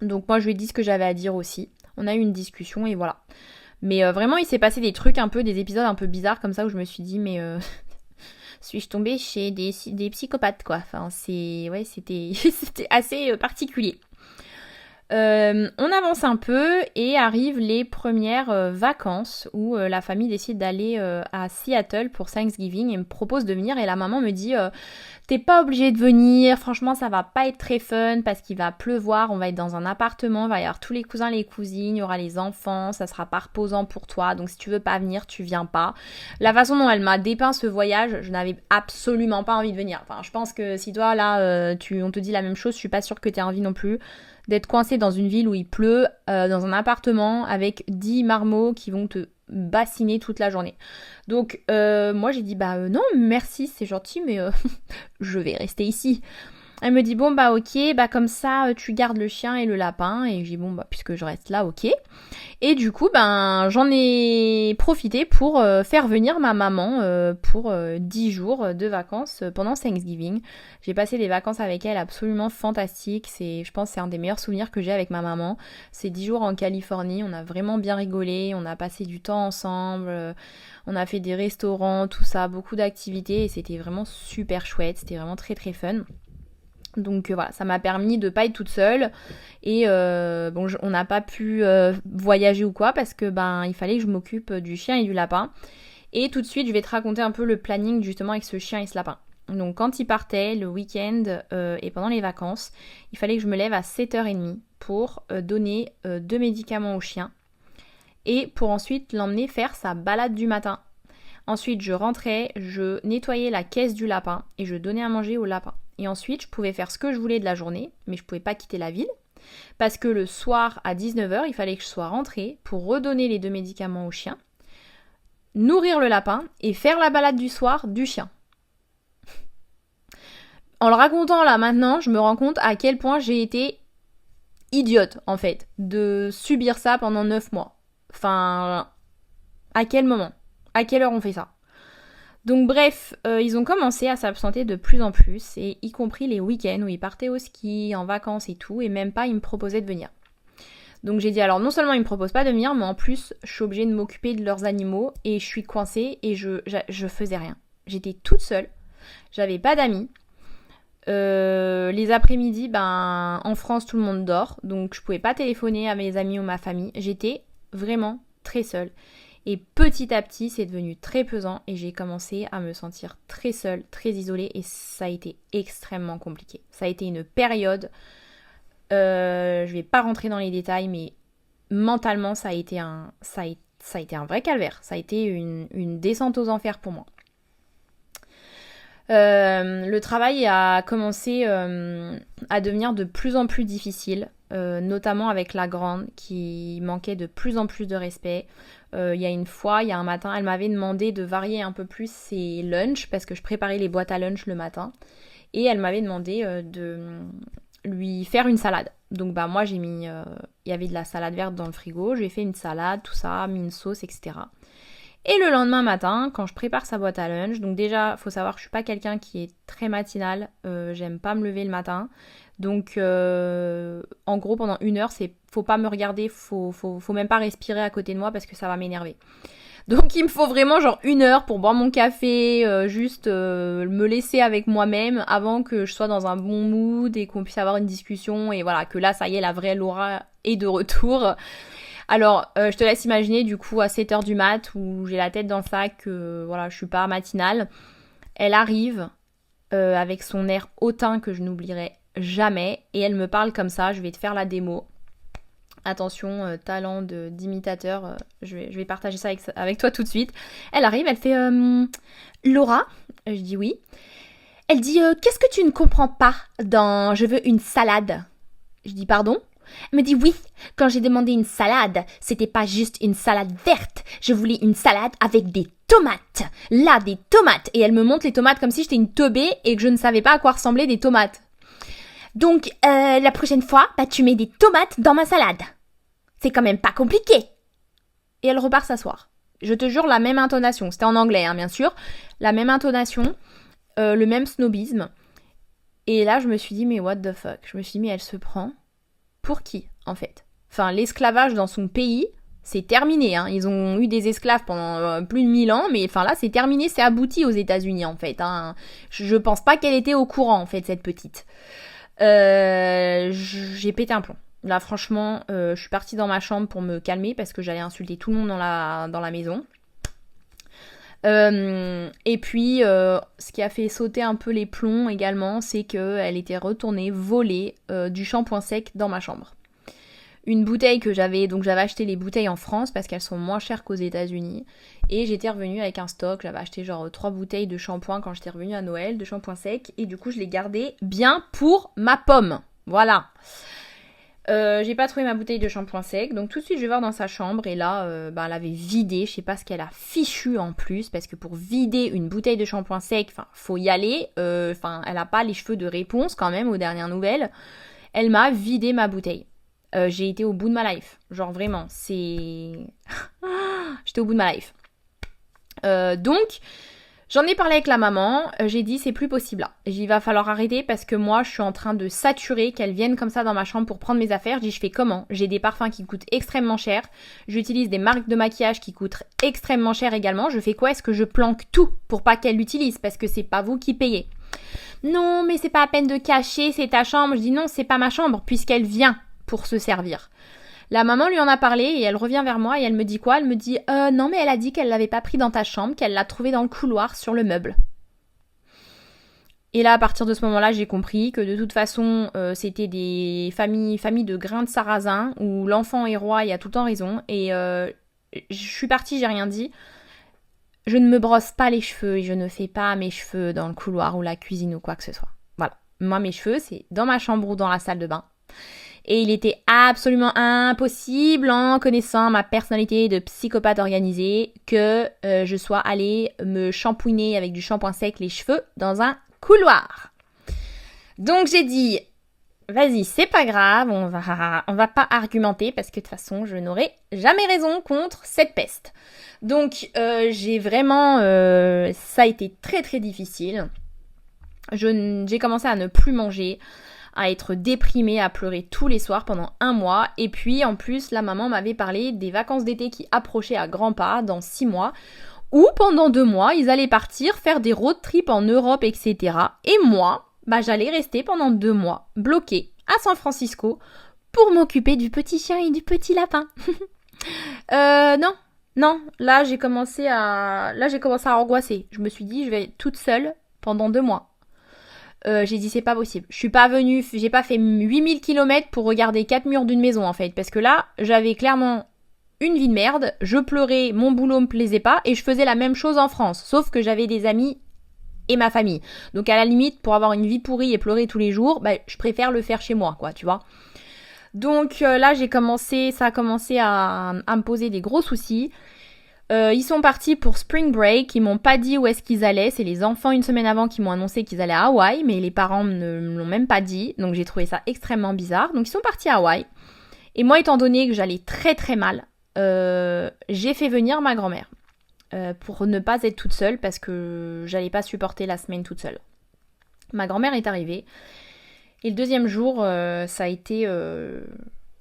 Donc moi je lui ai dit ce que j'avais à dire aussi. On a eu une discussion et voilà. Mais vraiment il s'est passé des trucs un peu, des épisodes un peu bizarres comme ça où je me suis dit mais suis-je tombée chez des psychopathes quoi. Enfin c'était assez particulier. On avance un peu et arrivent les premières vacances où la famille décide d'aller à Seattle pour Thanksgiving et me propose de venir et la maman me dit t'es pas obligé de venir, franchement ça va pas être très fun parce qu'il va pleuvoir, on va être dans un appartement, il va y avoir tous les cousins, les cousines, il y aura les enfants, ça sera pas reposant pour toi donc si tu veux pas venir, tu viens pas. La façon dont elle m'a dépeint ce voyage, je n'avais absolument pas envie de venir. Enfin je pense que si toi là on te dit la même chose, je suis pas sûre que t'aies envie non plus d'être coincé dans une ville où il pleut, dans un appartement avec 10 marmots qui vont te bassiner toute la journée. Donc moi j'ai dit non merci c'est gentil mais je vais rester ici. Elle me dit bon bah ok, bah comme ça tu gardes le chien et le lapin. Et je dis bon bah puisque je reste là, ok. Et du coup ben j'en ai profité pour faire venir ma maman pour 10 jours de vacances pendant Thanksgiving. J'ai passé des vacances avec elle absolument fantastiques. Je pense que c'est un des meilleurs souvenirs que j'ai avec ma maman. C'est 10 jours en Californie, on a vraiment bien rigolé, on a passé du temps ensemble, on a fait des restaurants, tout ça, beaucoup d'activités et c'était vraiment super chouette, c'était vraiment très très fun. Donc voilà, ça m'a permis de pas être toute seule et bon, on n'a pas pu voyager ou quoi parce que ben il fallait que je m'occupe du chien et du lapin. Et tout de suite, je vais te raconter un peu le planning justement avec ce chien et ce lapin. Donc quand il partait le week-end et pendant les vacances, il fallait que je me lève à 7h30 pour donner 2 médicaments au chien et pour ensuite l'emmener faire sa balade du matin. Ensuite, je rentrais, je nettoyais la caisse du lapin et je donnais à manger au lapin. Et ensuite, je pouvais faire ce que je voulais de la journée, mais je ne pouvais pas quitter la ville. Parce que le soir, à 19h, il fallait que je sois rentrée pour redonner les 2 médicaments au chien, nourrir le lapin et faire la balade du soir du chien. En le racontant là maintenant, je me rends compte à quel point j'ai été idiote en fait de subir ça pendant 9 mois. Enfin, à quel moment? À quelle heure on fait ça? Donc bref, ils ont commencé à s'absenter de plus en plus, et y compris les week-ends où ils partaient au ski, en vacances et tout, et même pas ils me proposaient de venir. Donc j'ai dit alors non seulement ils me proposent pas de venir, mais en plus je suis obligée de m'occuper de leurs animaux, et je suis coincée et je faisais rien. J'étais toute seule, j'avais pas d'amis. Les après-midi, ben en France tout le monde dort, donc je pouvais pas téléphoner à mes amis ou ma famille. J'étais vraiment très seule. Et petit à petit, c'est devenu très pesant et j'ai commencé à me sentir très seule, très isolée et ça a été extrêmement compliqué. Ça a été une période, je vais pas rentrer dans les détails, mais mentalement, ça a été un vrai calvaire. Ça a été une descente aux enfers pour moi. Le travail a commencé à devenir de plus en plus difficile, notamment avec la grande qui manquait de plus en plus de respect. Il y a un matin, elle m'avait demandé de varier un peu plus ses lunchs parce que je préparais les boîtes à lunch le matin. Et elle m'avait demandé de lui faire une salade. Donc bah moi il y avait de la salade verte dans le frigo, j'ai fait une salade, tout ça, mis une sauce, etc. Et le lendemain matin, quand je prépare sa boîte à lunch, donc déjà, faut savoir que je suis pas quelqu'un qui est très matinal, j'aime pas me lever le matin. Donc, en gros, pendant 1 heure, faut pas me regarder, faut même pas respirer à côté de moi parce que ça va m'énerver. Donc, il me faut vraiment genre 1 heure pour boire mon café, juste me laisser avec moi-même avant que je sois dans un bon mood et qu'on puisse avoir une discussion et voilà, que là, ça y est, la vraie Laura est de retour. Alors, je te laisse imaginer du coup à 7h du mat où j'ai la tête dans le sac, voilà, je suis pas matinale. Elle arrive avec son air hautain que je n'oublierai jamais et elle me parle comme ça, je vais te faire la démo. Attention, talent d'imitateur, je vais partager ça avec toi tout de suite. Elle arrive, elle fait Laura, je dis oui. Elle dit qu'est-ce que tu ne comprends pas dans je veux une salade? Je dis pardon? Elle me dit oui, quand j'ai demandé une salade, c'était pas juste une salade verte, je voulais une salade avec des tomates. Là, des tomates. Et elle me montre les tomates comme si j'étais une teubée et que je ne savais pas à quoi ressemblaient des tomates. Donc, la prochaine fois, bah, tu mets des tomates dans ma salade. C'est quand même pas compliqué. Et elle repart s'asseoir. Je te jure, la même intonation. C'était en anglais, hein, bien sûr. La même intonation, le même snobisme. Et là, je me suis dit, mais what the fuck? Je me suis dit, mais elle se prend pour qui, en fait? Enfin, l'esclavage dans son pays, c'est terminé. Hein. Ils ont eu des esclaves pendant plus de 1000 ans, mais enfin là, c'est terminé, c'est abouti aux États-Unis, en fait. Hein. Je pense pas qu'elle était au courant, en fait, cette petite. J'ai pété un plomb. Là, franchement, je suis partie dans ma chambre pour me calmer parce que j'allais insulter tout le monde dans la maison. Et puis, ce qui a fait sauter un peu les plombs également, c'est qu'elle était retournée voler du shampoing sec dans ma chambre. Une bouteille que j'avais acheté les bouteilles en France parce qu'elles sont moins chères qu'aux États-Unis. Et j'étais revenue avec un stock, j'avais acheté genre 3 bouteilles de shampoing quand j'étais revenue à Noël, de shampoing sec. Et du coup, je l'ai gardé bien pour ma pomme. Voilà. J'ai pas trouvé ma bouteille de shampoing sec, donc tout de suite je vais voir dans sa chambre et là elle avait vidé, je sais pas ce qu'elle a fichu en plus, parce que pour vider une bouteille de shampoing sec, faut y aller, elle a pas les cheveux de réponse quand même aux dernières nouvelles. Elle m'a vidé ma bouteille. J'ai été au bout de ma life, genre vraiment, j'étais au bout de ma life. Donc j'en ai parlé avec la maman, j'ai dit c'est plus possible là. Il va falloir arrêter parce que moi je suis en train de saturer qu'elle vienne comme ça dans ma chambre pour prendre mes affaires. Je dis je fais comment ? J'ai des parfums qui coûtent extrêmement cher, j'utilise des marques de maquillage qui coûtent extrêmement cher également. Je fais quoi ? Est-ce que je planque tout pour pas qu'elle l'utilise ? Parce que c'est pas vous qui payez. Non mais c'est pas à peine de cacher, c'est ta chambre. Je dis non c'est pas ma chambre puisqu'elle vient pour se servir. La maman lui en a parlé et elle revient vers moi et elle me dit quoi ? Elle me dit non mais elle a dit qu'elle l'avait pas pris dans ta chambre, qu'elle l'a trouvé dans le couloir sur le meuble. Et là à partir de ce moment-là j'ai compris que de toute façon c'était des familles de grains de sarrasin où l'enfant est roi et a tout le temps raison. Et je suis partie, j'ai rien dit. Je ne me brosse pas les cheveux et je ne fais pas mes cheveux dans le couloir ou la cuisine ou quoi que ce soit. Voilà. Moi mes cheveux c'est dans ma chambre ou dans la salle de bain. Et il était absolument impossible, en connaissant ma personnalité de psychopathe organisée, que je sois allée me shampouiner avec du shampoing sec les cheveux dans un couloir. Donc j'ai dit, vas-y, c'est pas grave, on va pas argumenter parce que de toute façon, je n'aurai jamais raison contre cette peste. Donc j'ai vraiment, ça a été très très difficile. J'ai commencé à ne plus manger, à être déprimée, à pleurer tous les soirs pendant 1 mois. Et puis en plus, la maman m'avait parlé des vacances d'été qui approchaient à grands pas dans 6 mois, où pendant 2 mois, ils allaient partir faire des road trips en Europe, etc. Et moi, j'allais rester pendant 2 mois, bloquée à San Francisco, pour m'occuper du petit chien et du petit lapin. Non, là j'ai commencé à angoisser. Je me suis dit, je vais être toute seule pendant 2 mois. J'ai dit c'est pas possible. Je suis pas venue, j'ai pas fait 8000 km pour regarder 4 murs d'une maison en fait. Parce que là, j'avais clairement une vie de merde, je pleurais, mon boulot me plaisait pas et je faisais la même chose en France. Sauf que j'avais des amis et ma famille. Donc à la limite, pour avoir une vie pourrie et pleurer tous les jours, je préfère le faire chez moi quoi, tu vois. Donc là, ça a commencé à me poser des gros soucis. Ils sont partis pour Spring Break, ils m'ont pas dit où est-ce qu'ils allaient, c'est les enfants une semaine avant qui m'ont annoncé qu'ils allaient à Hawaï, mais les parents ne me l'ont même pas dit, donc j'ai trouvé ça extrêmement bizarre. Donc ils sont partis à Hawaï, et moi étant donné que j'allais très très mal, j'ai fait venir ma grand-mère, pour ne pas être toute seule, parce que j'allais pas supporter la semaine toute seule. Ma grand-mère est arrivée, et le deuxième jour, ça a été...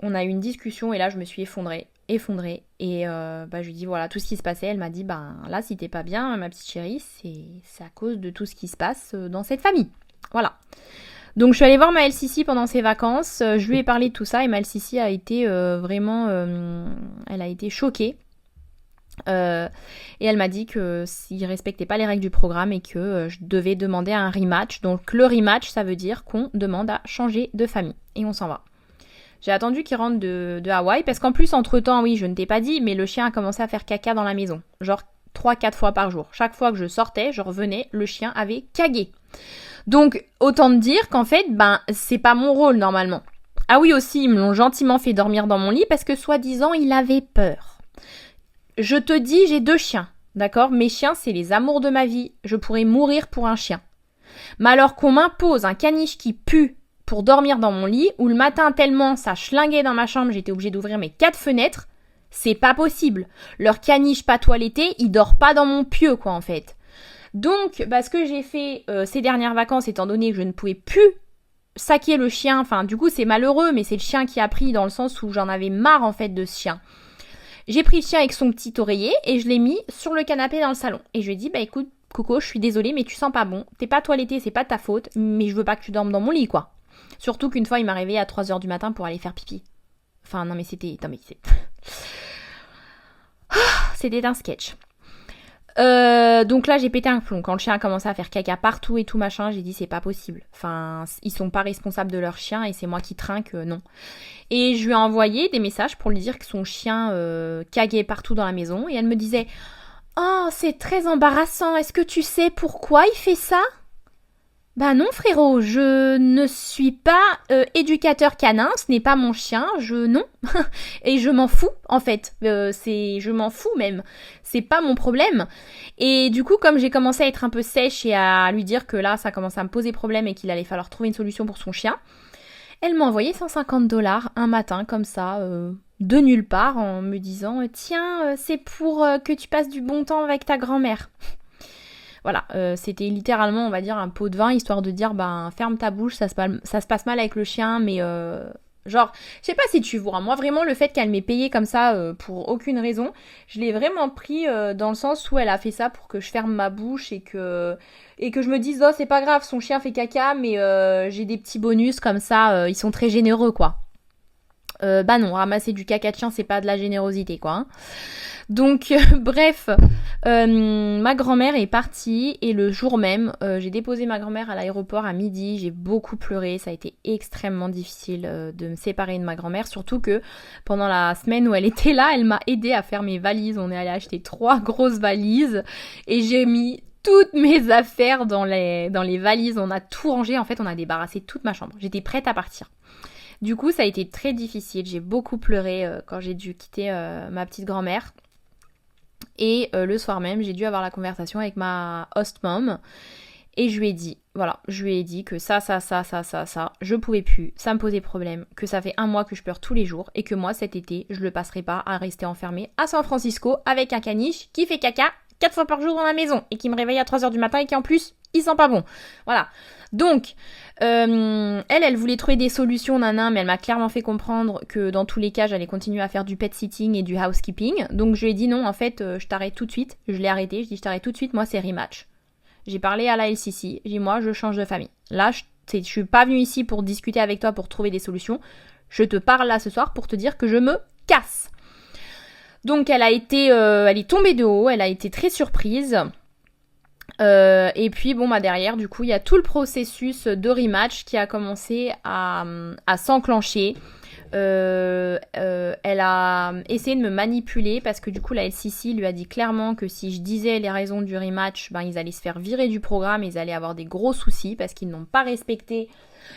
on a eu une discussion, et là je me suis effondrée. Et je lui dis voilà tout ce qui se passait. Elle m'a dit là si t'es pas bien ma petite chérie, c'est à cause de tout ce qui se passe dans cette famille. Voilà. Donc je suis allée voir Maëlle Sissi pendant ses vacances, je lui ai parlé de tout ça et Maëlle Sissi a été vraiment elle a été choquée. Et elle m'a dit que s'il respectait pas les règles du programme et que je devais demander un rematch. Donc le rematch ça veut dire qu'on demande à changer de famille et on s'en va. J'ai attendu qu'il rentre de Hawaï, parce qu'en plus, entre-temps, oui, je ne t'ai pas dit, mais le chien a commencé à faire caca dans la maison. Genre 3-4 fois par jour. Chaque fois que je sortais, je revenais, le chien avait cagué. Donc, autant te dire qu'en fait, c'est pas mon rôle, normalement. Ah oui, aussi, ils me l'ont gentiment fait dormir dans mon lit, parce que, soi-disant, il avait peur. Je te dis, j'ai 2 chiens, d'accord ? Mes chiens, c'est les amours de ma vie. Je pourrais mourir pour un chien. Mais alors qu'on m'impose un caniche qui pue, pour dormir dans mon lit, où le matin tellement ça schlinguait dans ma chambre, j'étais obligée d'ouvrir mes 4 fenêtres, c'est pas possible. Leur caniche pas toiletté, il dort pas dans mon pieu quoi en fait. Donc ce que j'ai fait ces dernières vacances, étant donné que je ne pouvais plus saquer le chien, enfin du coup c'est malheureux, mais c'est le chien qui a pris dans le sens où j'en avais marre en fait de ce chien. J'ai pris le chien avec son petit oreiller et je l'ai mis sur le canapé dans le salon. Et je lui ai dit écoute Coco, je suis désolée mais tu sens pas bon, t'es pas toiletté, c'est pas de ta faute, mais je veux pas que tu dormes dans mon lit quoi. Surtout qu'une fois, il m'a réveillée à 3h du matin pour aller faire pipi. Enfin, non mais c'était... C'était un sketch. Donc là, j'ai pété un plomb. Quand le chien a commencé à faire caca partout et tout machin, j'ai dit c'est pas possible. Enfin, ils sont pas responsables de leur chien et c'est moi qui trinque, non. Et je lui ai envoyé des messages pour lui dire que son chien caguait partout dans la maison. Et elle me disait « Oh, c'est très embarrassant. Est-ce que tu sais pourquoi il fait ça ?» Bah non frérot, je ne suis pas éducateur canin, ce n'est pas mon chien, non. Et je m'en fous en fait, je m'en fous même, c'est pas mon problème. Et du coup comme j'ai commencé à être un peu sèche et à lui dire que là ça commençait à me poser problème et qu'il allait falloir trouver une solution pour son chien, elle m'a envoyé 150 $ un matin comme ça, de nulle part, en me disant tiens c'est pour que tu passes du bon temps avec ta grand-mère. Voilà, c'était littéralement, on va dire, un pot de vin, histoire de dire, ben, ferme ta bouche, ça se passe mal avec le chien, mais genre, je sais pas si tu vois, moi vraiment, le fait qu'elle m'ait payé comme ça, pour aucune raison, je l'ai vraiment pris dans le sens où elle a fait ça pour que je ferme ma bouche et que je me dise, oh, c'est pas grave, son chien fait caca, mais j'ai des petits bonus comme ça, ils sont très généreux, quoi. Bah non, ramasser du caca de chien, c'est pas de la générosité, quoi. Hein. Donc, bref, ma grand-mère est partie et le jour même, j'ai déposé ma grand-mère à l'aéroport à midi. J'ai beaucoup pleuré, ça a été extrêmement difficile de me séparer de ma grand-mère. Surtout que pendant la semaine où elle était là, elle m'a aidé à faire mes valises. On est allé acheter 3 grosses valises et j'ai mis toutes mes affaires dans les valises. On a tout rangé, en fait on a débarrassé toute ma chambre. J'étais prête à partir. Du coup, ça a été très difficile. J'ai beaucoup pleuré quand j'ai dû quitter ma petite grand-mère. Et le soir même, j'ai dû avoir la conversation avec ma host mom. Et je lui ai dit, voilà, je lui ai dit que ça, je pouvais plus, ça me posait problème, que ça fait 1 mois que je pleure tous les jours et que moi, cet été, je le passerai pas à rester enfermée à San Francisco avec un caniche qui fait caca 4 fois par jour dans la maison et qui me réveille à 3h du matin et qui en plus, il sent pas bon. Voilà. Donc, elle voulait trouver des solutions, nanan, mais elle m'a clairement fait comprendre que dans tous les cas, j'allais continuer à faire du pet sitting et du housekeeping. Donc, je lui ai dit non, en fait, je t'arrête tout de suite. Je l'ai arrêté, je dis je t'arrête tout de suite, moi, c'est rematch. J'ai parlé à la LCC, j'ai dit moi, je change de famille. Là, je suis pas venue ici pour discuter avec toi, pour trouver des solutions. Je te parle là ce soir pour te dire que je me casse. Donc, elle est tombée de haut, elle a été très surprise. Et puis bon bah derrière du coup il y a tout le processus de rematch qui a commencé à s'enclencher. Elle a essayé de me manipuler parce que du coup la LCC lui a dit clairement que si je disais les raisons du rematch, ben ils allaient se faire virer du programme, ils allaient avoir des gros soucis parce qu'ils n'ont pas respecté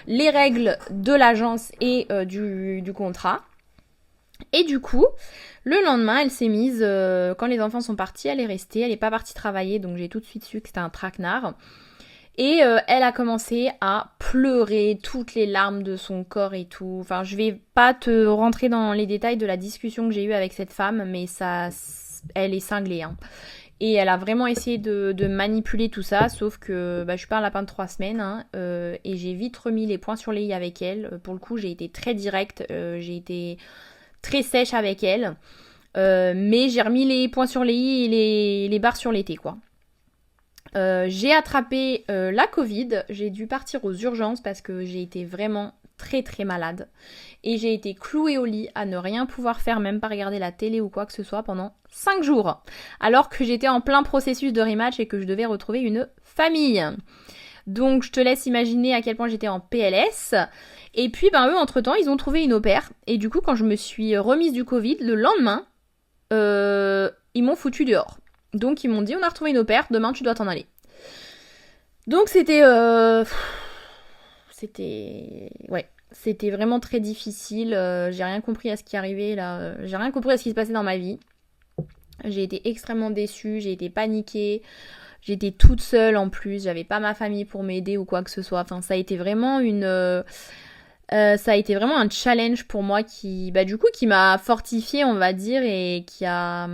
les règles de l'agence et du contrat. Et du coup, le lendemain, elle s'est mise, quand les enfants sont partis, elle est restée, elle n'est pas partie travailler, donc j'ai tout de suite su que c'était un traquenard. Et elle a commencé à pleurer toutes les larmes de son corps et tout. Enfin, je vais pas te rentrer dans les détails de la discussion que j'ai eue avec cette femme, mais elle est cinglée. Hein. Et elle a vraiment essayé de manipuler tout ça, sauf que je suis pas un lapin de 3 semaines. Hein, et j'ai vite remis les points sur les i avec elle. Pour le coup, j'ai été très directe, j'ai été très sèche avec elle. Mais j'ai remis les points sur les i et les barres sur les t, quoi. J'ai attrapé la Covid, j'ai dû partir aux urgences parce que j'ai été vraiment très très malade. Et j'ai été clouée au lit à ne rien pouvoir faire, même pas regarder la télé ou quoi que ce soit pendant 5 jours. Alors que j'étais en plein processus de rematch et que je devais retrouver une famille. Donc je te laisse imaginer à quel point j'étais en PLS. Et puis eux entre-temps ils ont trouvé une opère. Et du coup quand je me suis remise du Covid, le lendemain, ils m'ont foutu dehors. Donc ils m'ont dit on a retrouvé une opère, demain tu dois t'en aller. Donc c'était vraiment très difficile. J'ai rien compris à ce qui arrivait là. J'ai rien compris à ce qui se passait dans ma vie. J'ai été extrêmement déçue, j'ai été paniquée. J'étais toute seule en plus, j'avais pas ma famille pour m'aider ou quoi que ce soit. Enfin, ça a été vraiment un challenge pour moi qui m'a fortifiée, on va dire, et qui a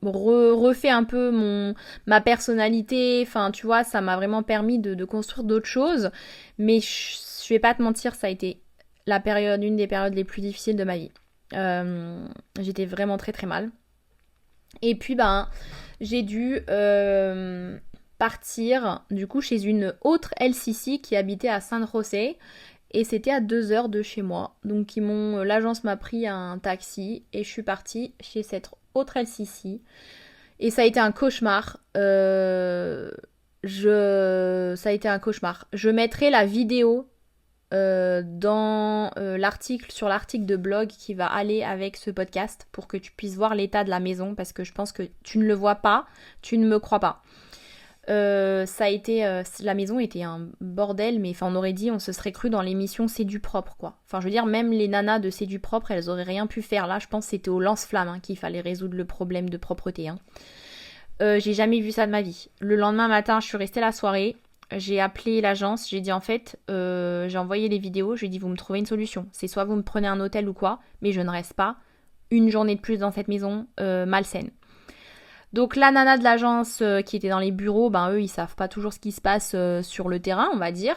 refait un peu ma personnalité. Enfin, tu vois, ça m'a vraiment permis de construire d'autres choses. Mais je vais pas te mentir, ça a été une des périodes les plus difficiles de ma vie. J'étais vraiment très très mal. Et puis, j'ai dû partir du coup chez une autre LCC qui habitait à San José et c'était à 2 heures de chez moi. Donc l'agence m'a pris un taxi et je suis partie chez cette autre LCC et ça a été un cauchemar. Ça a été un cauchemar. Je mettrai la vidéo dans sur l'article de blog qui va aller avec ce podcast pour que tu puisses voir l'état de la maison parce que je pense que tu ne le vois pas, tu ne me crois pas. Ça a été, la maison était un bordel, mais enfin on aurait dit, on se serait cru dans l'émission C'est du propre quoi. Enfin je veux dire, même les nanas de C'est du propre, elles auraient rien pu faire. Là je pense que c'était au lance-flamme hein, qu'il fallait résoudre le problème de propreté. Hein. J'ai jamais vu ça de ma vie. Le lendemain matin, je suis restée la soirée. J'ai appelé l'agence, j'ai dit en fait, j'ai envoyé les vidéos, j'ai dit vous me trouvez une solution. C'est soit vous me prenez un hôtel ou quoi, mais je ne reste pas une journée de plus dans cette maison malsaine. Donc la nana de l'agence qui était dans les bureaux, ben eux ils savent pas toujours ce qui se passe sur le terrain, on va dire.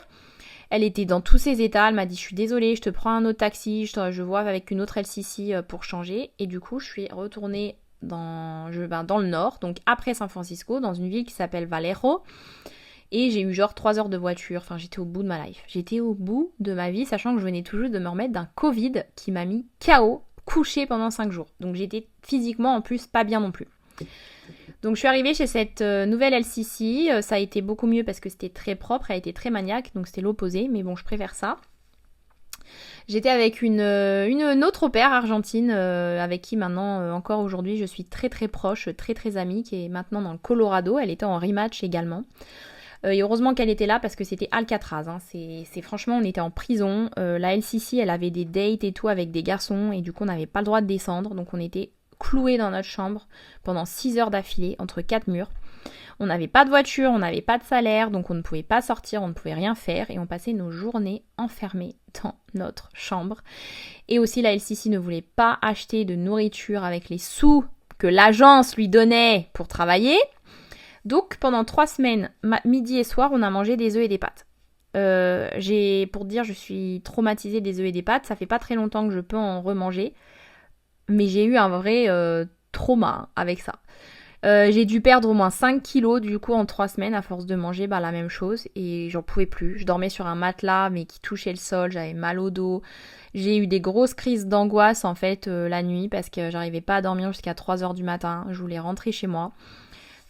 Elle était dans tous ses états, elle m'a dit je suis désolée, je te prends un autre taxi, je vois avec une autre LCC pour changer. Et du coup je suis retournée dans le nord, donc après San Francisco, dans une ville qui s'appelle Vallejo. Et j'ai eu genre 3 heures de voiture, enfin j'étais au bout de ma life. J'étais au bout de ma vie, sachant que je venais tout juste de me remettre d'un Covid qui m'a mis KO, couché pendant 5 jours. Donc j'étais physiquement en plus pas bien non plus. Donc je suis arrivée chez cette nouvelle LCC, ça a été beaucoup mieux parce que c'était très propre, elle était très maniaque, donc c'était l'opposé, mais bon je préfère ça. J'étais avec une autre au pair argentine, avec qui maintenant, encore aujourd'hui, je suis très très proche, très très amie, qui est maintenant dans le Colorado, elle était en rematch également. Et heureusement qu'elle était là parce que c'était Alcatraz, hein. C'est franchement, on était en prison, la LCC elle avait des dates et tout avec des garçons, et du coup on n'avait pas le droit de descendre, donc on était cloués dans notre chambre pendant 6 heures d'affilée, entre 4 murs. On n'avait pas de voiture, on n'avait pas de salaire, donc on ne pouvait pas sortir, on ne pouvait rien faire, et on passait nos journées enfermées dans notre chambre. Et aussi la LCC ne voulait pas acheter de nourriture avec les sous que l'agence lui donnait pour travailler. Donc pendant 3 semaines, midi et soir, on a mangé des œufs et des pâtes. Pour dire, je suis traumatisée des œufs et des pâtes, ça fait pas très longtemps que je peux en remanger. Mais j'ai eu un vrai trauma avec ça. J'ai dû perdre au moins 5 kilos du coup en 3 semaines à force de manger la même chose et j'en pouvais plus. Je dormais sur un matelas mais qui touchait le sol, j'avais mal au dos. J'ai eu des grosses crises d'angoisse en fait la nuit parce que j'arrivais pas à dormir jusqu'à 3 heures du matin. Je voulais rentrer chez moi.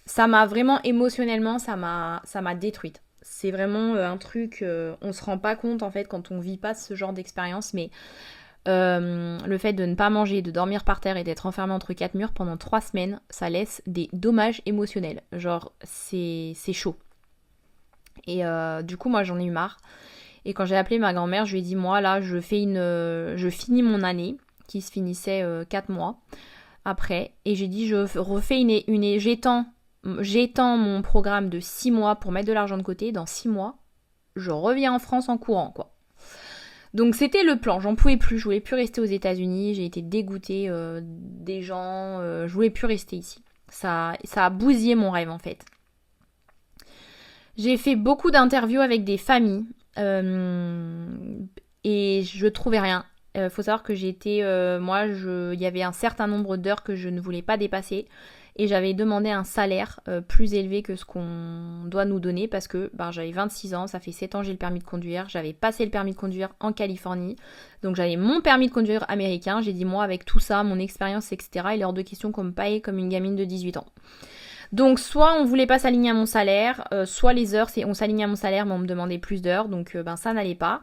Ça m'a vraiment émotionnellement, ça m'a détruite. C'est vraiment un truc, on se rend pas compte en fait quand on vit pas ce genre d'expérience mais... le fait de ne pas manger, de dormir par terre et d'être enfermé entre 4 murs pendant 3 semaines, ça laisse des dommages émotionnels. Genre, c'est chaud. Et du coup, moi, j'en ai eu marre. Et quand j'ai appelé ma grand-mère, je lui ai dit, moi, là, je finis mon année, qui se finissait 4 mois après. Et j'ai dit, je refais j'étends mon programme de 6 mois pour mettre de l'argent de côté. Dans 6 mois, je reviens en France en courant, quoi. Donc c'était le plan, j'en pouvais plus, je voulais plus rester aux États-Unis, j'ai été dégoûtée des gens, je voulais plus rester ici. Ça a bousillé mon rêve en fait. J'ai fait beaucoup d'interviews avec des familles et je trouvais rien. Faut savoir que il y avait un certain nombre d'heures que je ne voulais pas dépasser. Et j'avais demandé un salaire plus élevé que ce qu'on doit nous donner parce que j'avais 26 ans, ça fait 7 ans que j'ai le permis de conduire. J'avais passé le permis de conduire en Californie. Donc j'avais mon permis de conduire américain. J'ai dit moi avec tout ça, mon expérience, etc. il est hors de question qu'on me paye comme une gamine de 18 ans. Donc soit on voulait pas s'aligner à mon salaire, soit les heures, on s'alignait à mon salaire mais on me demandait plus d'heures. Donc ça n'allait pas.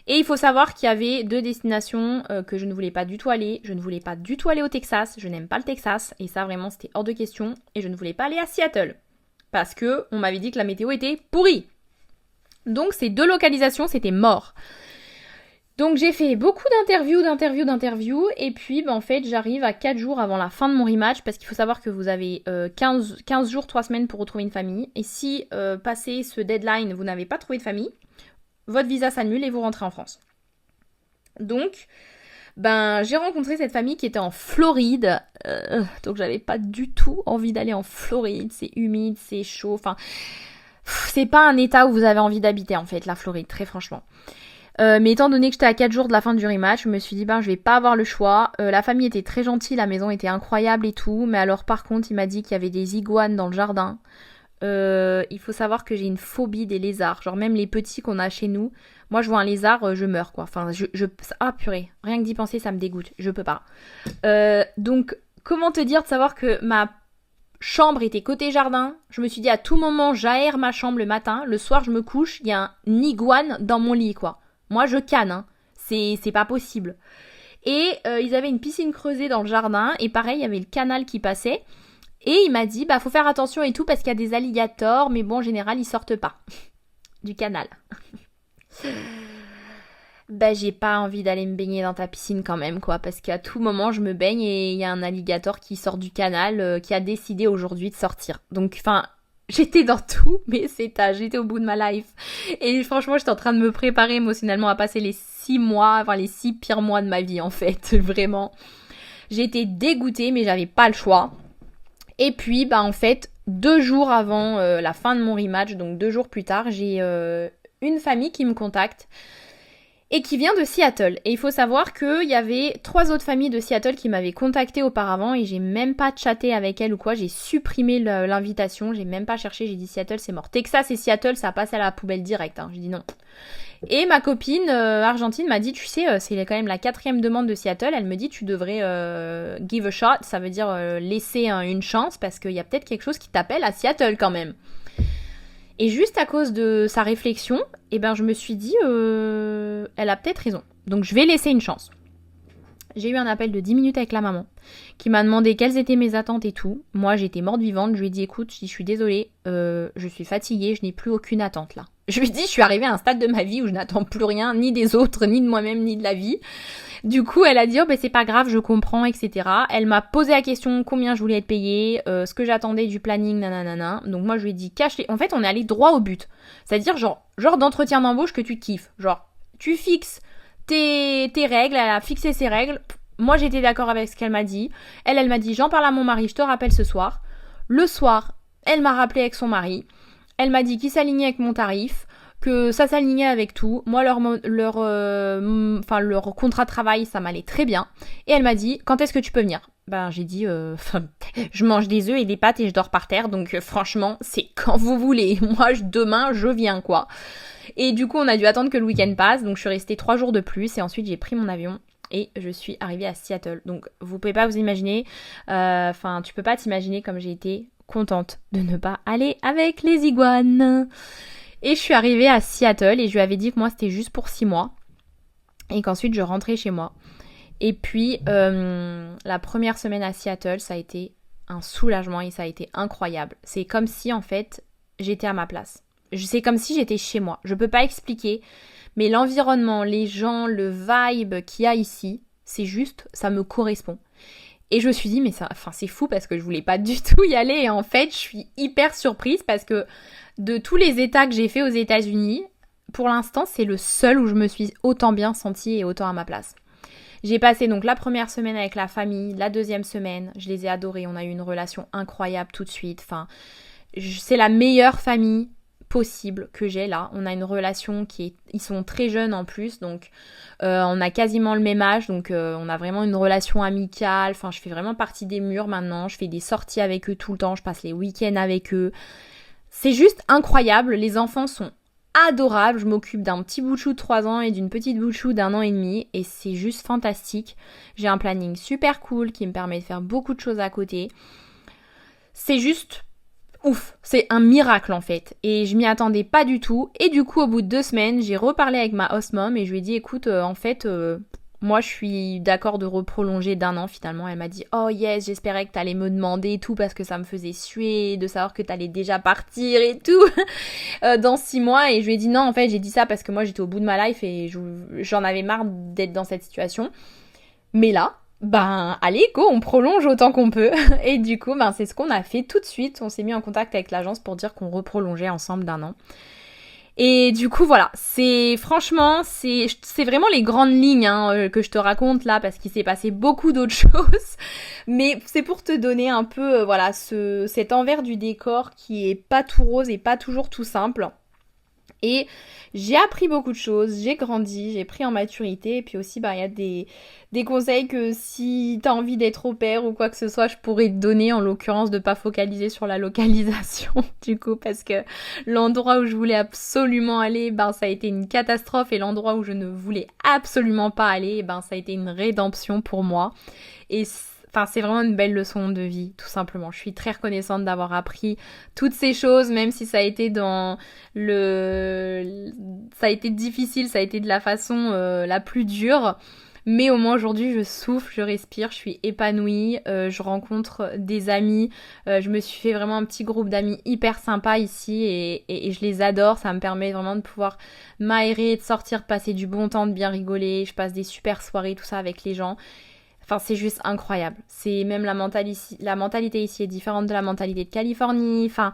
Et il faut savoir qu'il y avait 2 destinations que je ne voulais pas du tout aller. Je ne voulais pas du tout aller au Texas. Je n'aime pas le Texas. Et ça, vraiment, c'était hors de question. Et je ne voulais pas aller à Seattle. Parce que on m'avait dit que la météo était pourrie. Donc, ces 2 localisations, c'était mort. Donc, j'ai fait beaucoup d'interviews. Et puis, en fait, j'arrive à 4 jours avant la fin de mon rematch. Parce qu'il faut savoir que vous avez 15 jours, 3 semaines pour retrouver une famille. Et si, passé ce deadline, vous n'avez pas trouvé de famille, votre visa s'annule et vous rentrez en France. Donc, j'ai rencontré cette famille qui était en Floride. Donc, j'avais pas du tout envie d'aller en Floride. C'est humide, c'est chaud. Enfin, c'est pas un état où vous avez envie d'habiter, en fait, la Floride, très franchement. Mais étant donné que j'étais à 4 jours de la fin du rematch, je me suis dit, je vais pas avoir le choix. La famille était très gentille, la maison était incroyable et tout. Mais alors, par contre, il m'a dit qu'il y avait des iguanes dans le jardin. Il faut savoir que j'ai une phobie des lézards. Genre même les petits qu'on a chez nous. Moi je vois un lézard, je meurs quoi. Enfin ah purée, rien que d'y penser ça me dégoûte. Je peux pas. Donc comment te dire de savoir que ma chambre était côté jardin. Je me suis dit à tout moment j'aère ma chambre le matin. Le soir je me couche, il y a un iguane dans mon lit quoi. Moi je canne hein. C'est pas possible. Et ils avaient une piscine creusée dans le jardin. Et pareil il y avait le canal qui passait. Et il m'a dit, faut faire attention et tout parce qu'il y a des alligators, mais bon, en général, ils sortent pas du canal. J'ai pas envie d'aller me baigner dans ta piscine quand même, quoi, parce qu'à tout moment, je me baigne et il y a un alligator qui sort du canal qui a décidé aujourd'hui de sortir. Donc, j'étais dans tout, mais j'étais au bout de ma life. Et franchement, j'étais en train de me préparer émotionnellement à passer les 6 mois, les 6 pires mois de ma vie, en fait, vraiment. J'étais dégoûtée, mais j'avais pas le choix. Et puis, en fait, 2 jours avant la fin de mon rematch, donc 2 jours plus tard, j'ai une famille qui me contacte et qui vient de Seattle. Et il faut savoir qu'il y avait 3 autres familles de Seattle qui m'avaient contacté auparavant et j'ai même pas chatté avec elles ou quoi, j'ai supprimé l'invitation, j'ai même pas cherché, j'ai dit Seattle c'est mort. Texas et Seattle ça passe à la poubelle direct, hein. J'ai dit non. Et ma copine argentine m'a dit, tu sais, c'est quand même la 4e demande de Seattle, elle me dit tu devrais give a shot, ça veut dire laisser une chance parce qu'il y a peut-être quelque chose qui t'appelle à Seattle quand même. Et juste à cause de sa réflexion, je me suis dit, elle a peut-être raison. Donc je vais laisser une chance. J'ai eu un appel de 10 minutes avec la maman qui m'a demandé quelles étaient mes attentes et tout. Moi, j'étais morte vivante. Je lui ai dit, écoute, je suis désolée, je suis fatiguée, je n'ai plus aucune attente là. Je lui ai dit, je suis arrivée à un stade de ma vie où je n'attends plus rien, ni des autres, ni de moi-même, ni de la vie. Du coup, elle a dit, c'est pas grave, je comprends, etc. Elle m'a posé la question combien je voulais être payée, ce que j'attendais du planning, nanana. Donc moi, je lui ai dit, cache les... En fait, on est allé droit au but. C'est-à-dire, genre d'entretien d'embauche que tu kiffes. Genre, tu fixes tes règles, elle a fixé ses règles. Moi, j'étais d'accord avec ce qu'elle m'a dit. Elle m'a dit, j'en parle à mon mari, je te rappelle ce soir. Le soir, elle m'a rappelé avec son mari. Elle m'a dit qu'il s'alignait avec mon tarif, que ça s'alignait avec tout. Moi, leur contrat de travail, ça m'allait très bien. Et elle m'a dit, quand est-ce que tu peux venir ? J'ai dit, je mange des œufs et des pâtes et je dors par terre. Donc franchement, c'est quand vous voulez. Moi, demain, je viens, quoi. Et du coup, on a dû attendre que le week-end passe. Donc je suis restée 3 jours de plus. Et ensuite, j'ai pris mon avion. Et je suis arrivée à Seattle. Donc vous pouvez pas vous imaginer, tu peux pas t'imaginer comme j'ai été contente de ne pas aller avec les iguanes. Et je suis arrivée à Seattle et je lui avais dit que moi c'était juste pour 6 mois. Et qu'ensuite je rentrais chez moi. Et puis la première semaine à Seattle, ça a été un soulagement et ça a été incroyable. C'est comme si en fait j'étais à ma place. C'est comme si j'étais chez moi. Je peux pas expliquer. Mais l'environnement, les gens, le vibe qu'il y a ici, c'est juste, ça me correspond. Et je me suis dit, mais c'est fou parce que je voulais pas du tout y aller. Et en fait, je suis hyper surprise parce que de tous les États que j'ai fait aux États-Unis, pour l'instant, c'est le seul où je me suis autant bien sentie et autant à ma place. J'ai passé donc la première semaine avec la famille, la deuxième semaine, je les ai adorés. On a eu une relation incroyable tout de suite. C'est la meilleure famille possible que j'ai là. On a une relation ils sont très jeunes en plus, donc on a quasiment le même âge, donc on a vraiment une relation amicale. Je fais vraiment partie des murs maintenant. Je fais des sorties avec eux tout le temps. Je passe les week-ends avec eux. C'est juste incroyable. Les enfants sont adorables. Je m'occupe d'un petit bout de chou de 3 ans et d'une petite bout de chou d'1 an et demi et c'est juste fantastique. J'ai un planning super cool qui me permet de faire beaucoup de choses à côté. C'est juste ouf, c'est un miracle en fait. Et je m'y attendais pas du tout. Et du coup, au bout de 2 semaines, j'ai reparlé avec ma host mom et je lui ai dit, écoute, moi je suis d'accord de reprolonger d'1 an finalement. Elle m'a dit, oh yes, j'espérais que t'allais me demander et tout parce que ça me faisait suer de savoir que t'allais déjà partir et tout dans 6 mois. Et je lui ai dit, non, en fait, j'ai dit ça parce que moi j'étais au bout de ma life et j'en avais marre d'être dans cette situation. Mais là, allez, go, on prolonge autant qu'on peut. Et du coup, c'est ce qu'on a fait tout de suite. On s'est mis en contact avec l'agence pour dire qu'on reprolongeait ensemble d'1 an. Et du coup, voilà, c'est vraiment les grandes lignes que je te raconte là, parce qu'il s'est passé beaucoup d'autres choses. Mais c'est pour te donner un peu, cet envers du décor qui est pas tout rose et pas toujours tout simple. Et j'ai appris beaucoup de choses, j'ai grandi, j'ai pris en maturité et puis aussi il y a des conseils que si t'as envie d'être au pair ou quoi que ce soit, je pourrais te donner, en l'occurrence de pas focaliser sur la localisation du coup, parce que l'endroit où je voulais absolument aller, ça a été une catastrophe, et l'endroit où je ne voulais absolument pas aller, ça a été une rédemption pour moi. Et c'est vraiment une belle leçon de vie, tout simplement. Je suis très reconnaissante d'avoir appris toutes ces choses, même si ça a été ça a été difficile, ça a été de la façon la plus dure. Mais au moins aujourd'hui, je souffle, je respire, je suis épanouie, je rencontre des amis, je me suis fait vraiment un petit groupe d'amis hyper sympa ici et je les adore. Ça me permet vraiment de pouvoir m'aérer, de sortir, de passer du bon temps, de bien rigoler. Je passe des super soirées, tout ça avec les gens. Enfin, c'est juste incroyable. C'est même la mentalité ici est différente de la mentalité de Californie. Enfin,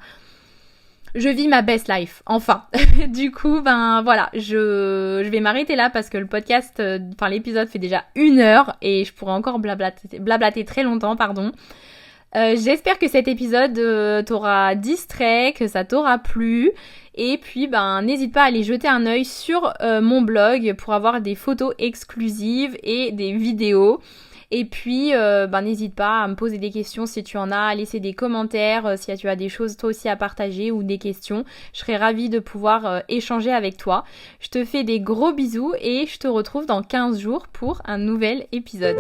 je vis ma best life, enfin. Du coup, ben voilà, je vais m'arrêter là parce que le podcast, l'épisode fait déjà 1 heure et je pourrais encore blablater très longtemps, pardon. J'espère que cet épisode t'aura distrait, que ça t'aura plu. Et puis, ben, n'hésite pas à aller jeter un œil sur mon blog pour avoir des photos exclusives et des vidéos. Et puis, n'hésite pas à me poser des questions si tu en as, à laisser des commentaires si tu as des choses toi aussi à partager ou des questions. Je serais ravie de pouvoir échanger avec toi. Je te fais des gros bisous et je te retrouve dans 15 jours pour un nouvel épisode.